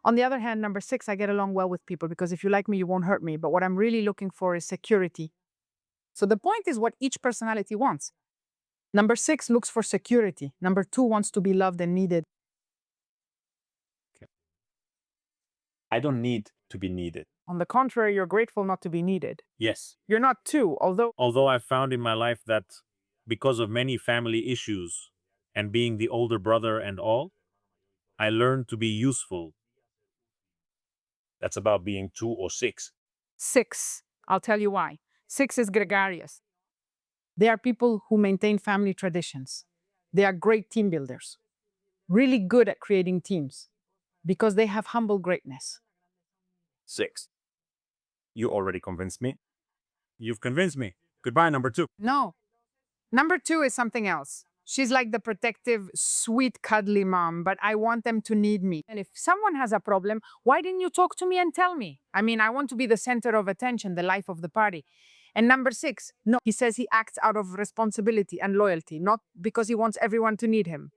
Speaker 1: On the other hand, number 6, I get along well with people because if you like me, you won't hurt me. But what I'm really looking for is security. So the point is what each personality wants. Number 6 looks for security. Number 2 wants to be loved and needed.
Speaker 3: I don't need to be needed.
Speaker 1: On the contrary, you're grateful not to be needed.
Speaker 3: Yes.
Speaker 1: You're not 2,
Speaker 3: Although I've found in my life that because of many family issues and being the older brother and all, I learned to be useful. That's about being 2 or 6.
Speaker 1: 6. I'll tell you why. 6 is gregarious. They are people who maintain family traditions. They are great team builders, really good at creating teams because they have humble greatness.
Speaker 3: 6. You already convinced me. You've convinced me. Goodbye, number 2.
Speaker 1: No. Number 2 is something else. She's like the protective, sweet, cuddly mom, but I want them to need me. And if someone has a problem, why didn't you talk to me and tell me? I mean, I want to be the center of attention, the life of the party. And number 6, no, he says he acts out of responsibility and loyalty, not because he wants everyone to need him.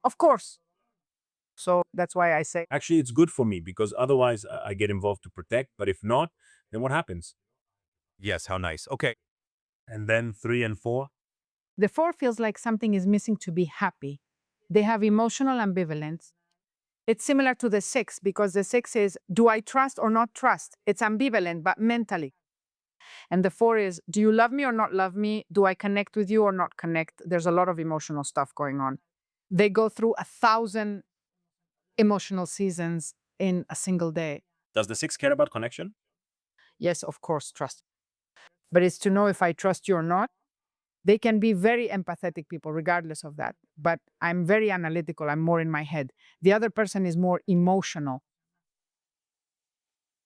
Speaker 1: Of course. So that's why I say,
Speaker 3: Actually, it's good for me because otherwise I get involved to protect, but if not, then what happens? Yes, how nice. Okay. And then 3 and 4?
Speaker 1: the 4 feels like something is missing to be happy. They have emotional ambivalence. It's similar to the 6 because the 6 is, do I trust or not trust? It's ambivalent, but mentally. And the 4 is, do you love me or not love me? Do I connect with you or not connect? There's a lot of emotional stuff going on. They go through 1,000 emotional seasons in a single day.
Speaker 3: Does the 6 care about connection?
Speaker 1: Yes, of course, trust. but it's to know if I trust you or not. They can be very empathetic people, regardless of that. But I'm very analytical. I'm more in my head. The other person is more emotional.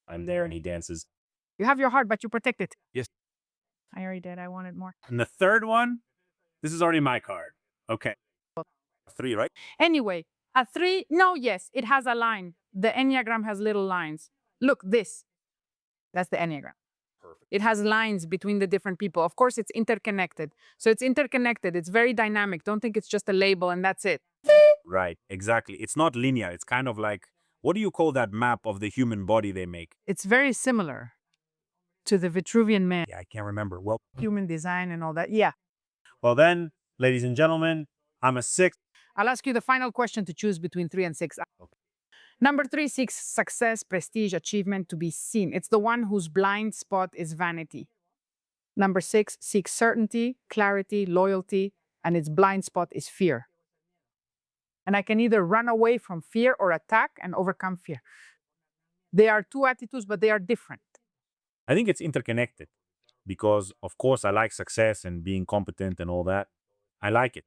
Speaker 2: I'm there and he dances.
Speaker 1: You have your heart, but you protect it.
Speaker 2: Yes.
Speaker 1: I already did. I wanted more.
Speaker 2: And the third one, this is already my card. Okay. 3, right?
Speaker 1: Anyway, a 3, no, yes, it has a line. The Enneagram has little lines. Look, this. That's the Enneagram.
Speaker 2: Perfect.
Speaker 1: It has lines between the different people. Of course, it's interconnected. So it's interconnected. It's very dynamic. Don't think it's just a label and that's it.
Speaker 2: Right, exactly. It's not linear. It's kind of like, what do you call that map of the human body they make?
Speaker 1: It's very similar to the Vitruvian Man,
Speaker 2: Yeah, I can't remember. Well,
Speaker 1: human design and all that. Yeah.
Speaker 2: well then, ladies and gentlemen, I'm a 6.
Speaker 1: I'll ask you the final question to choose between 3 and 6.
Speaker 2: Okay.
Speaker 1: Number 3 seeks success, prestige, achievement to be seen. It's the one whose blind spot is vanity. Number 6 seeks certainty, clarity, loyalty, and its blind spot is fear. And I can either run away from fear or attack and overcome fear. They are two attitudes, but they are different.
Speaker 2: I think it's interconnected because, of course, I like success and being competent and all that. I like it.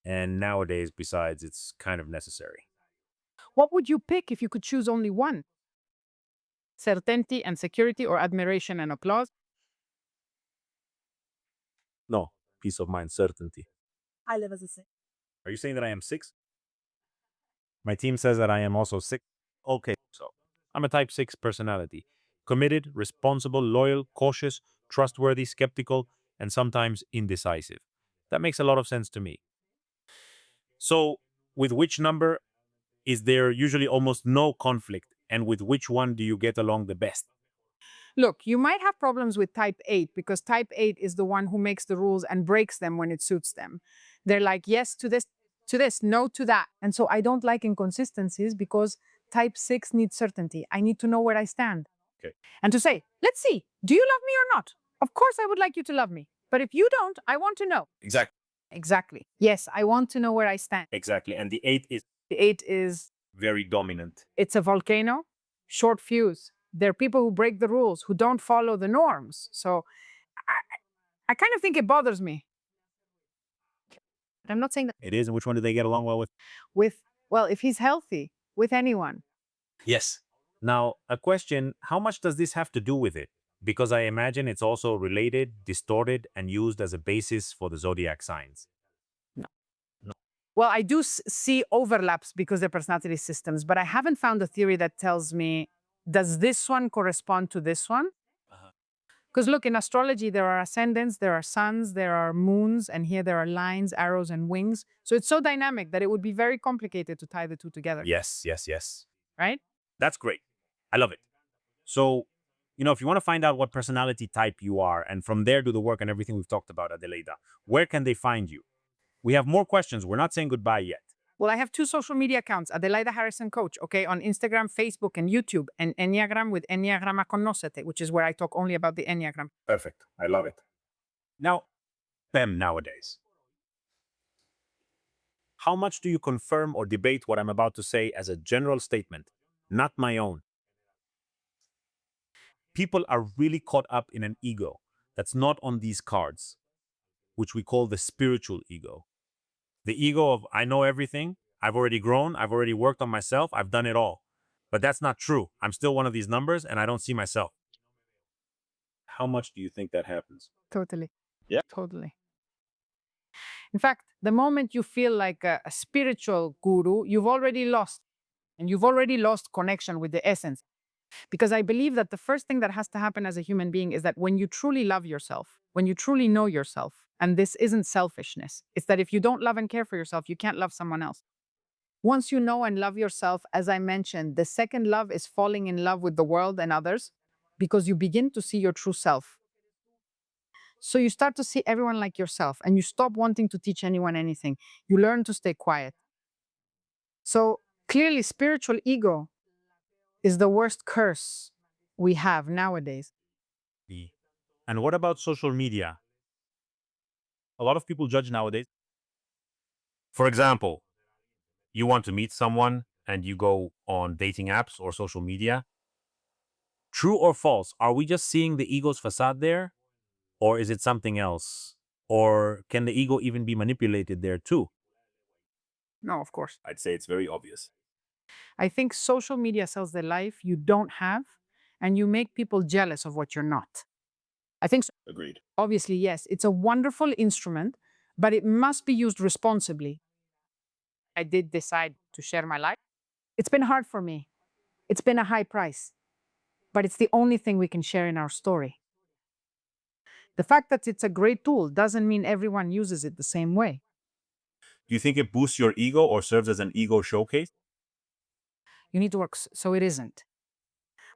Speaker 2: And nowadays, besides, it's kind of necessary.
Speaker 1: What would you pick if you could choose only one? Certainty and security, or admiration and applause?
Speaker 2: No, peace of mind, certainty.
Speaker 1: I live as a 6.
Speaker 2: Are you saying that I am 6? My team says that I am also 6. Okay, so I'm a type 6 personality. Committed, responsible, loyal, cautious, trustworthy, skeptical, and sometimes indecisive. That makes a lot of sense to me. So, with which number is there usually almost no conflict, and with which one do you get along the best?
Speaker 1: Look, you might have problems with type 8 because type 8 is the one who makes the rules and breaks them when it suits them. They're like, yes to this, no to that. And so I don't like inconsistencies because type 6 needs certainty. I need to know where I stand.
Speaker 2: Okay.
Speaker 1: And to say, let's see, do you love me or not? Of course, I would like you to love me. But if you don't, I want to know.
Speaker 2: Exactly.
Speaker 1: Exactly. Yes, I want to know where I stand.
Speaker 2: Exactly. And the 8 is
Speaker 1: The 8 is,
Speaker 2: very dominant.
Speaker 1: it's a volcano, short fuse. They're people who break the rules, who don't follow the norms. So I kind of think it bothers me. But I'm not saying that
Speaker 2: It is. And which one do they get along well with?
Speaker 1: well, if he's healthy, with anyone.
Speaker 2: Yes. Now, a question, how much does this have to do with it? Because I imagine it's also related, distorted, and used as a basis for the zodiac signs.
Speaker 1: Well, I do see overlaps because they're personality systems, but I haven't found a theory that tells me, does this one correspond to this one? Because look, in astrology, there are ascendants, there are suns, there are moons, and here there are lines, arrows, and wings. So it's so dynamic that it would be very complicated to tie the two together,
Speaker 2: Yes, yes, yes.
Speaker 1: right?
Speaker 2: That's great. I love it. So, if you want to find out what personality type you are, and from there do the work and everything we've talked about, Adelaida, where can they find you? We have more questions. We're not saying goodbye yet.
Speaker 1: Well, I have 2 social media accounts, Adelaida Harrison Coach, okay, on Instagram, Facebook, and YouTube, and Enneagram with Enneagrama Conoscete, which is where I talk only about the Enneagram.
Speaker 2: Perfect. I love it. Now, them nowadays. How much do you confirm or debate what I'm about to say as a general statement, not my own? People are really caught up in an ego that's not on these cards, which we call the spiritual ego. The ego of, I know everything, I've already grown, I've already worked on myself, I've done it all. But that's not true. I'm still one of these numbers and I don't see myself. How much do you think that happens?
Speaker 1: Totally.
Speaker 2: Yeah.
Speaker 1: Totally. In fact, the moment you feel like a spiritual guru, you've already lost. And you've already lost connection with the essence. Because I believe that the first thing that has to happen as a human being is that when you truly love yourself, when you truly know yourself, and this isn't selfishness, it's that if you don't love and care for yourself, you can't love someone else. Once you know and love yourself, as I mentioned, the second love is falling in love with the world and others because you begin to see your true self. So you start to see everyone like yourself and you stop wanting to teach anyone anything. You learn to stay quiet. So clearly, spiritual ego is the worst curse we have nowadays.
Speaker 2: And what about social media? A lot of people judge nowadays. For example, you want to meet someone and you go on dating apps or social media. True or false? Are we just seeing the ego's facade there?
Speaker 3: Or is it something else? Or can the ego even be manipulated there too?
Speaker 1: No, of course.
Speaker 2: I'd say it's very obvious.
Speaker 1: I think social media sells the life you don't have, and you make people jealous of what you're not. I think so.
Speaker 2: Agreed.
Speaker 1: Obviously, yes, it's a wonderful instrument, but it must be used responsibly. I did decide to share my life. It's been hard for me. It's been a high price, but it's the only thing we can share in our story. The fact that it's a great tool doesn't mean everyone uses it the same way.
Speaker 3: Do you think it boosts your ego or serves as an ego showcase?
Speaker 1: You need to work so it isn't.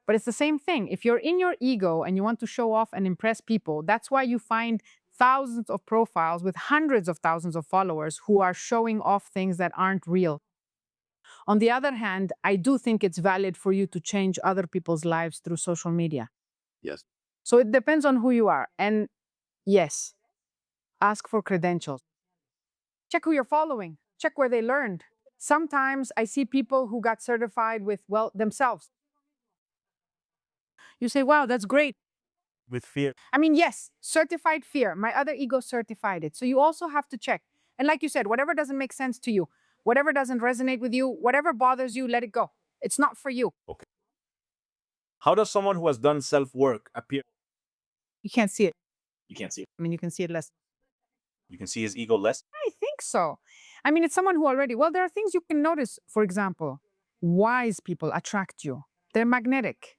Speaker 1: But it's the same thing. If you're in your ego and you want to show off and impress people, that's why you find thousands of profiles with hundreds of thousands of followers who are showing off things that aren't real. On the other hand, I do think it's valid for you to change other people's lives through social media.
Speaker 2: Yes.
Speaker 1: So it depends on who you are. And yes, ask for credentials. Check who you're following, check where they learned. Sometimes I see people who got certified with, well, themselves. You say, wow, that's great.
Speaker 3: With fear.
Speaker 1: I mean, yes, certified fear. My other ego certified it. So you also have to check. And like you said, whatever doesn't make sense to you, whatever doesn't resonate with you, whatever bothers you, let it go. It's not for you.
Speaker 2: How does someone who has done self-work appear?
Speaker 1: You can't see it.
Speaker 2: You can't see it.
Speaker 1: I mean, you can see it less.
Speaker 2: You can see his ego less.
Speaker 1: I think so. I mean, it's someone who already, well, there are things you can notice. For example, wise people attract you, they're magnetic.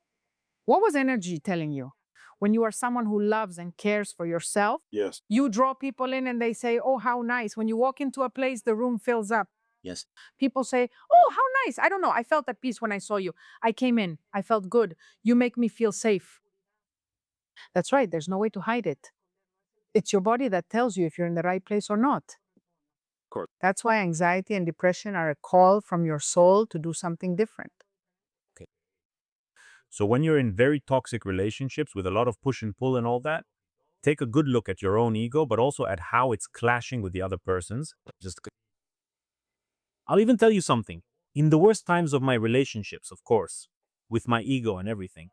Speaker 1: What was energy telling you? When you are someone who loves and cares for yourself,
Speaker 2: Yes.
Speaker 1: you draw people in and they say, oh, how nice. When you walk into a place, the room fills up.
Speaker 2: Yes.
Speaker 1: People say, oh, how nice. I don't know. I felt at peace when I saw you. I came in. I felt good. You make me feel safe. That's right. There's no way to hide it. It's your body that tells you if you're in the right place or not.
Speaker 2: Of course.
Speaker 1: That's why anxiety and depression are a call from your soul to do something different.
Speaker 3: So when you're in very toxic relationships with a lot of push and pull and all that, take a good look at your own ego, but also at how it's clashing with the other person's. I'll even tell you something. In the worst times of my relationships, of course, with my ego and everything,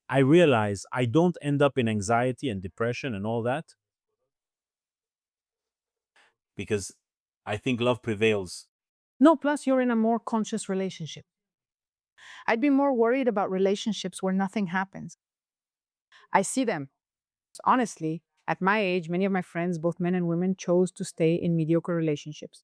Speaker 3: I realize I don't end up in anxiety and depression and all that because I think love prevails.
Speaker 1: No, plus you're in a more conscious relationship. I'd be more worried about relationships where nothing happens. I see them. Honestly, at my age, many of my friends, both men and women, chose to stay in mediocre relationships.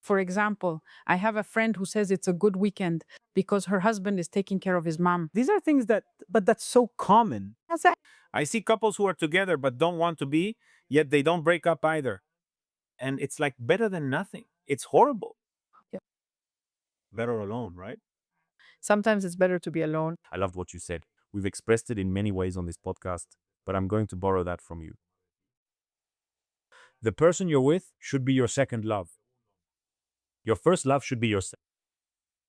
Speaker 1: For example, I have a friend who says it's a good weekend because her husband is taking care of his mom.
Speaker 4: These are things but that's so common.
Speaker 1: How's that?
Speaker 2: I see couples who are together but don't want to be, yet they don't break up either. And it's like better than nothing. It's horrible.
Speaker 1: Yeah.
Speaker 2: Better alone, right?
Speaker 1: Sometimes it's better to be alone.
Speaker 3: I loved what you said. We've expressed it in many ways on this podcast, but I'm going to borrow that from you. The person you're with should be your second love. Your first love should be yourself.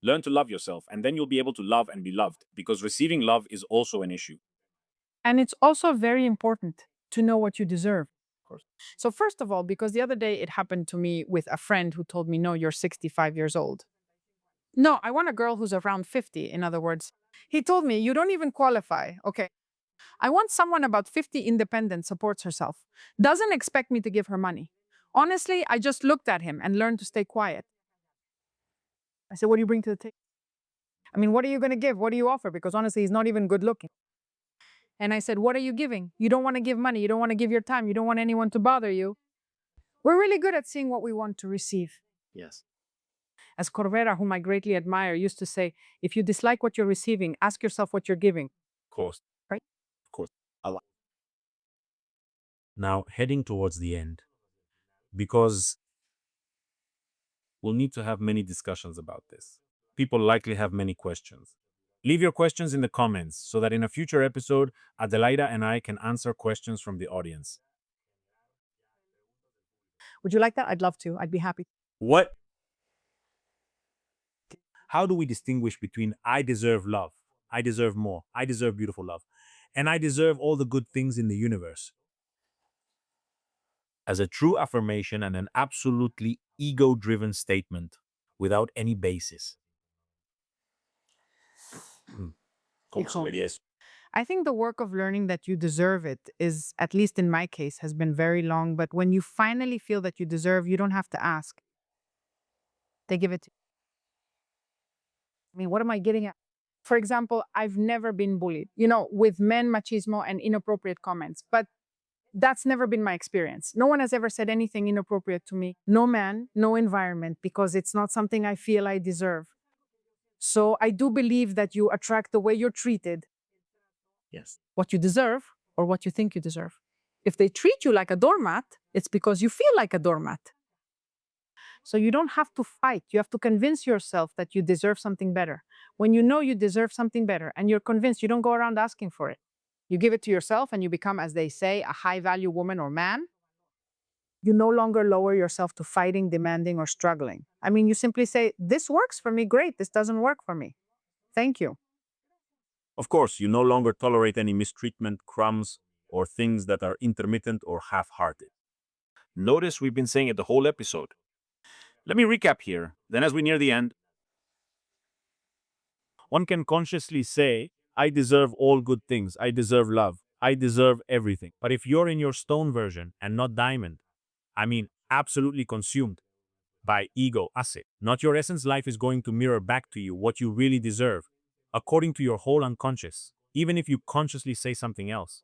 Speaker 2: Learn to love yourself, and then you'll be able to love and be loved, because receiving love is also an issue.
Speaker 1: And it's also very important to know what you deserve. Of course. So first of all, because the other day it happened to me with a friend who told me, no, you're 65 years old. No, I want a girl who's around 50, in other words. He told me, you don't even qualify. Okay. I want someone about 50, independent, supports herself, doesn't expect me to give her money. Honestly, I just looked at him and learned to stay quiet. I said, what do you bring to the table? I mean, what are you going to give? What do you offer? Because honestly, he's not even good looking. And I said, what are you giving? You don't want to give money. You don't want to give your time. You don't want anyone to bother you. We're really good at seeing what we want to receive.
Speaker 2: Yes.
Speaker 1: As Corvera, whom I greatly admire, used to say, if you dislike what you're receiving, ask yourself what you're giving.
Speaker 2: Of course.
Speaker 1: Right?
Speaker 2: Of course.
Speaker 3: Now, heading towards the end, because
Speaker 2: We'll need to have many discussions about this. People likely have many questions. Leave your questions in the comments so that in a future episode, Adelaida and I can answer questions from the audience.
Speaker 1: Would you like that? I'd love to. I'd be happy.
Speaker 3: what? How do we distinguish between I deserve love, I deserve more, I deserve beautiful love, and I deserve all the good things in the universe? As a true affirmation and an absolutely ego-driven statement without any basis.
Speaker 1: Hijo, I think the work of learning that you deserve it is, at least in my case, has been very long. But when you finally feel that you deserve, you don't have to ask. They give it to you. I mean, what am I getting at? For example, I've never been bullied, with men machismo and inappropriate comments, but that's never been my experience. No one has ever said anything inappropriate to me. No man, no environment, because it's not something I feel I deserve. So I do believe that you attract the way you're treated,
Speaker 3: Yes.
Speaker 1: what you deserve or what you think you deserve. If they treat you like a doormat, it's because you feel like a doormat. So you don't have to fight. You have to convince yourself that you deserve something better. When you know you deserve something better and you're convinced, you don't go around asking for it. You give it to yourself and you become, as they say, a high value woman or man. You no longer lower yourself to fighting, demanding, or struggling. I mean, you simply say, this works for me, great. This doesn't work for me. Thank you.
Speaker 3: Of course, you no longer tolerate any mistreatment, crumbs, or things that are intermittent or half-hearted.
Speaker 2: Notice we've been saying it the whole episode. Let me recap here. Then, as we near the end, one can consciously say, I deserve all good things. I deserve love. I deserve everything. But if you're in your stone version and not diamond, I mean, absolutely consumed by ego, acid, not your essence, life is going to mirror back to you what you really deserve, according to your whole unconscious, even if you consciously say something else.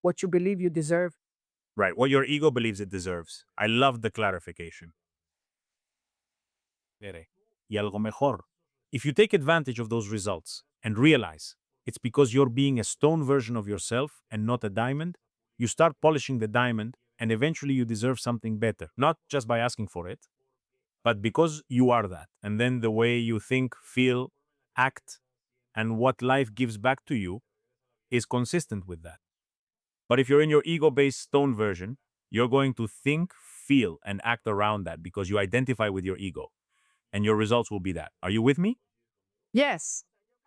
Speaker 1: What you believe you deserve.
Speaker 3: Right, what your ego believes it deserves. I love the clarification.
Speaker 2: Y algo mejor. If you take advantage of those results and realize it's because you're being a stone version of yourself and not a diamond, you start polishing the diamond and eventually you deserve something better, not just by asking for it, but because you are that. And then the way you think, feel, act, and what life gives back to you is consistent with that. But if you're in your ego based stone version, you're going to think, feel, and act around that because you identify with your ego. And your results will be that. Are you with me?
Speaker 1: Yes.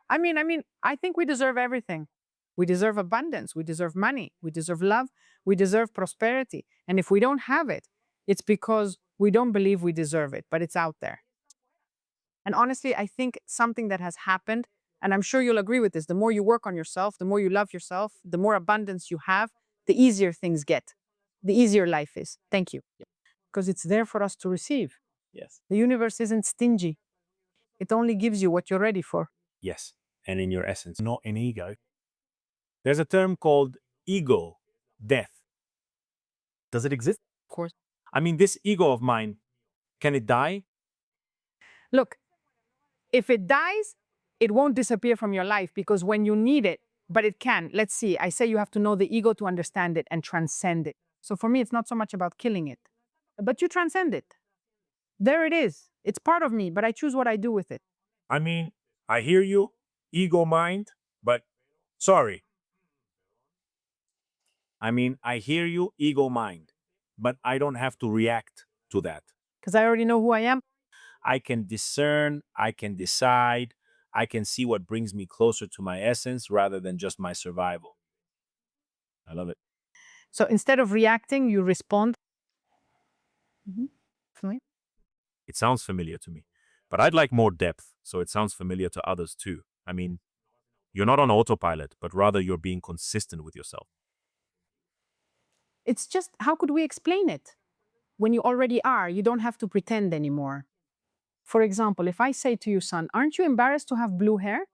Speaker 1: I think we deserve everything. We deserve abundance. We deserve money. We deserve love. We deserve prosperity. And if we don't have it, it's because we don't believe we deserve it, but it's out there. And honestly, I think something that has happened, and I'm sure you'll agree with this, the more you work on yourself, the more you love yourself, the more abundance you have, the easier things get, the easier life is. Thank you. Because it's there for us to receive.
Speaker 3: Yes.
Speaker 1: The universe isn't stingy. It only gives you what you're ready for.
Speaker 3: Yes. And in your essence.
Speaker 2: Not in ego. There's a term called ego death. Does it exist?
Speaker 1: Of course.
Speaker 2: I mean, this ego of mine, can it die?
Speaker 1: Look, if it dies, it won't disappear from your life because when you need it, but it can. Let's see, I say you have to know the ego to understand it and transcend it. So for me, it's not so much about killing it, but you transcend it. There it is. It's part of me, but I choose what I do with it.
Speaker 3: I mean, I hear you, ego mind, but sorry.
Speaker 2: I mean, I hear you, ego mind, but I don't have to react to that.
Speaker 1: Because I already know who I am.
Speaker 2: I can discern, I can decide, I can see what brings me closer to my essence rather than just my survival. I love it.
Speaker 1: So instead of reacting, you respond. Definitely.
Speaker 3: It sounds familiar to me, but I'd like more depth, so it sounds familiar to others too. I mean, you're not on autopilot, but rather you're being consistent with yourself.
Speaker 1: It's just, how could we explain it? When you already are, you don't have to pretend anymore. For example, if I say to you, son, aren't you embarrassed to have blue hair?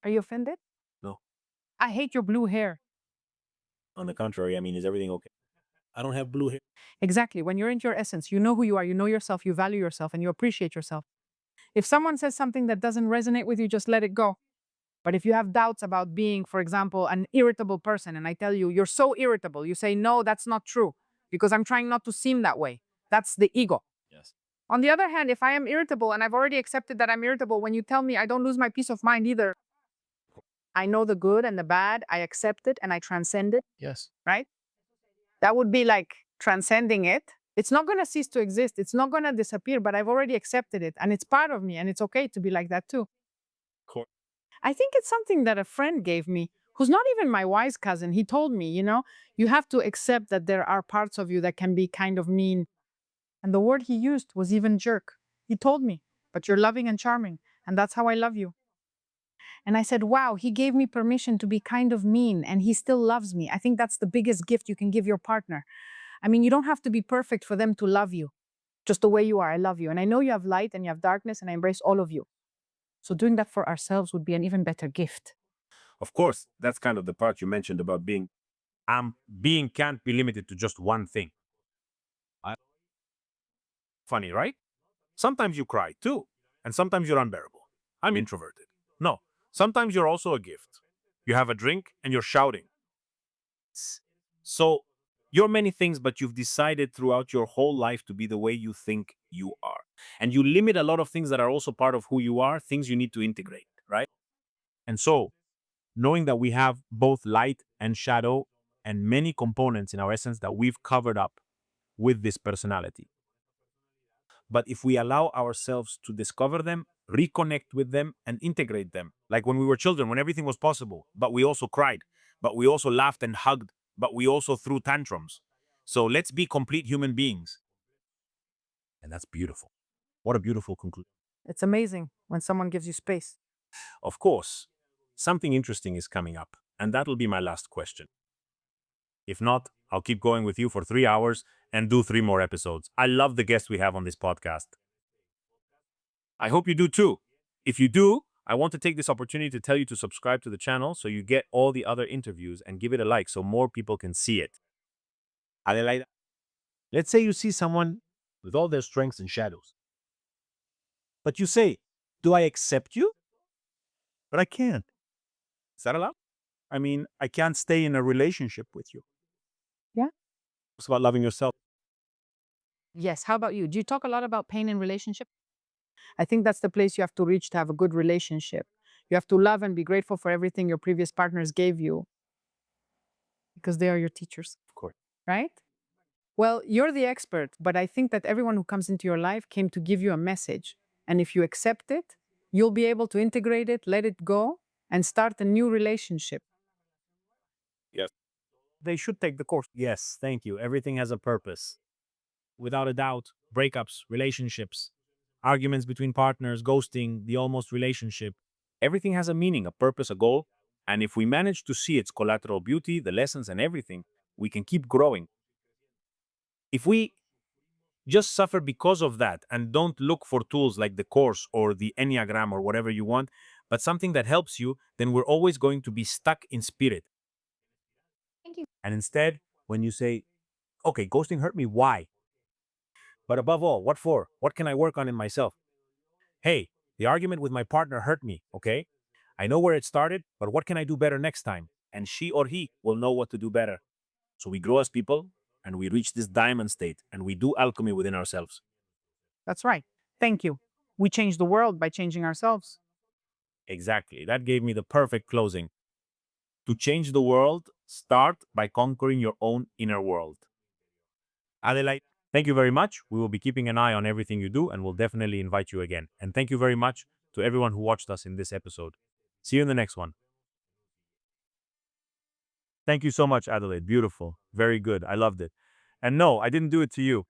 Speaker 1: Are you offended?
Speaker 2: No.
Speaker 1: I hate your blue hair.
Speaker 2: On the contrary, I mean, is everything okay? I don't have blue hair.
Speaker 1: Exactly. When you're in your essence, you know who you are, you know yourself, you value yourself, and you appreciate yourself. If someone says something that doesn't resonate with you, just let it go. But if you have doubts about being, for example, an irritable person, and I tell you, you're so irritable, you say, no, that's not true, because I'm trying not to seem that way. That's the ego.
Speaker 2: Yes.
Speaker 1: On the other hand, if I am irritable and I've already accepted that I'm irritable, when you tell me, I don't lose my peace of mind either. I know the good and the bad, I accept it and I transcend it,
Speaker 2: Yes.
Speaker 1: right? That would be like transcending it. It's not going to cease to exist. It's not going to disappear, but I've already accepted it and it's part of me and it's okay to be like that too.
Speaker 2: Cool.
Speaker 1: I think it's something that a friend gave me who's not even my wise cousin. He told me, you have to accept that there are parts of you that can be kind of mean. And the word he used was even jerk. He told me, but you're loving and charming. And that's how I love you. And I said, wow, he gave me permission to be kind of mean and he still loves me. I think that's the biggest gift you can give your partner. I mean, you don't have to be perfect for them to love you. Just the way you are, I love you. And I know you have light and you have darkness, and I embrace all of you. So doing that for ourselves would be an even better gift.
Speaker 2: Of course, that's kind of the part you mentioned about being.
Speaker 3: Being can't be limited to just one thing.
Speaker 2: Funny, right? Sometimes you cry too, and sometimes you're unbearable. I'm introverted. No, sometimes you're also a gift. You have a drink and you're shouting. So you're many things, but you've decided throughout your whole life to be the way you think you are. And you limit a lot of things that are also part of who you are, things you need to integrate, right?
Speaker 3: And so, knowing that we have both light and shadow and many components in our essence that we've covered up with this personality.
Speaker 2: But if we allow ourselves to discover them, reconnect with them, and integrate them, like when we were children, when everything was possible, but we also cried, but we also laughed and hugged, but we also threw tantrums. So let's be complete human beings.
Speaker 3: And that's beautiful. What a beautiful conclusion.
Speaker 1: It's amazing when someone gives you space.
Speaker 3: Of course, something interesting is coming up, and that'll be my last question. If not, I'll keep going with you for 3 hours and do 3 more episodes. I love the guests we have on this podcast.
Speaker 2: I hope you do too. If you do, I want to take this opportunity to tell you to subscribe to the channel so you get all the other interviews and give it a like so more people can see it.
Speaker 3: Adelaida, let's say you see someone with all their strengths and shadows. But you say, do I accept you? But I can't. Is that allowed? I mean, I can't stay in a relationship with you.
Speaker 1: Yeah.
Speaker 3: It's about loving yourself.
Speaker 1: Yes. How about you? Do you talk a lot about pain in relationship? I think that's the place you have to reach to have a good relationship. You have to love and be grateful for everything your previous partners gave you because they are your teachers.
Speaker 3: Of course.
Speaker 1: Right? Well, you're the expert, but I think that everyone who comes into your life came to give you a message. And if you accept it, you'll be able to integrate it, let it go, and start a new relationship.
Speaker 2: Yes. They should take the course. Yes, thank you. Everything has a purpose. Without a doubt, breakups, relationships, arguments between partners, ghosting, the almost relationship, everything has a meaning, a purpose, a goal. And if we manage to see its collateral beauty, the lessons, and everything, we can keep growing. If we just suffer because of that and don't look for tools like the course or the Enneagram or whatever you want, but something that helps you, then we're always going to be stuck in spirit.
Speaker 1: Thank you.
Speaker 3: And instead, when you say, okay, ghosting hurt me, why?
Speaker 2: But above all, what for? What can I work on in myself? Hey, the argument with my partner hurt me, okay? I know where it started, but what can I do better next time? And she or he will know what to do better. So we grow as people and we reach this diamond state and we do alchemy within ourselves.
Speaker 1: That's right. Thank you. We change the world by changing ourselves.
Speaker 2: Exactly. That gave me the perfect closing. To change the world, start by conquering your own inner world.
Speaker 3: Adelaide, thank you very much. We will be keeping an eye on everything you do and we'll definitely invite you again. And thank you very much to everyone who watched us in this episode. See you in the next one. Thank you so much, Adelaide. Beautiful. Very good. I loved it. And no, I didn't do it to you.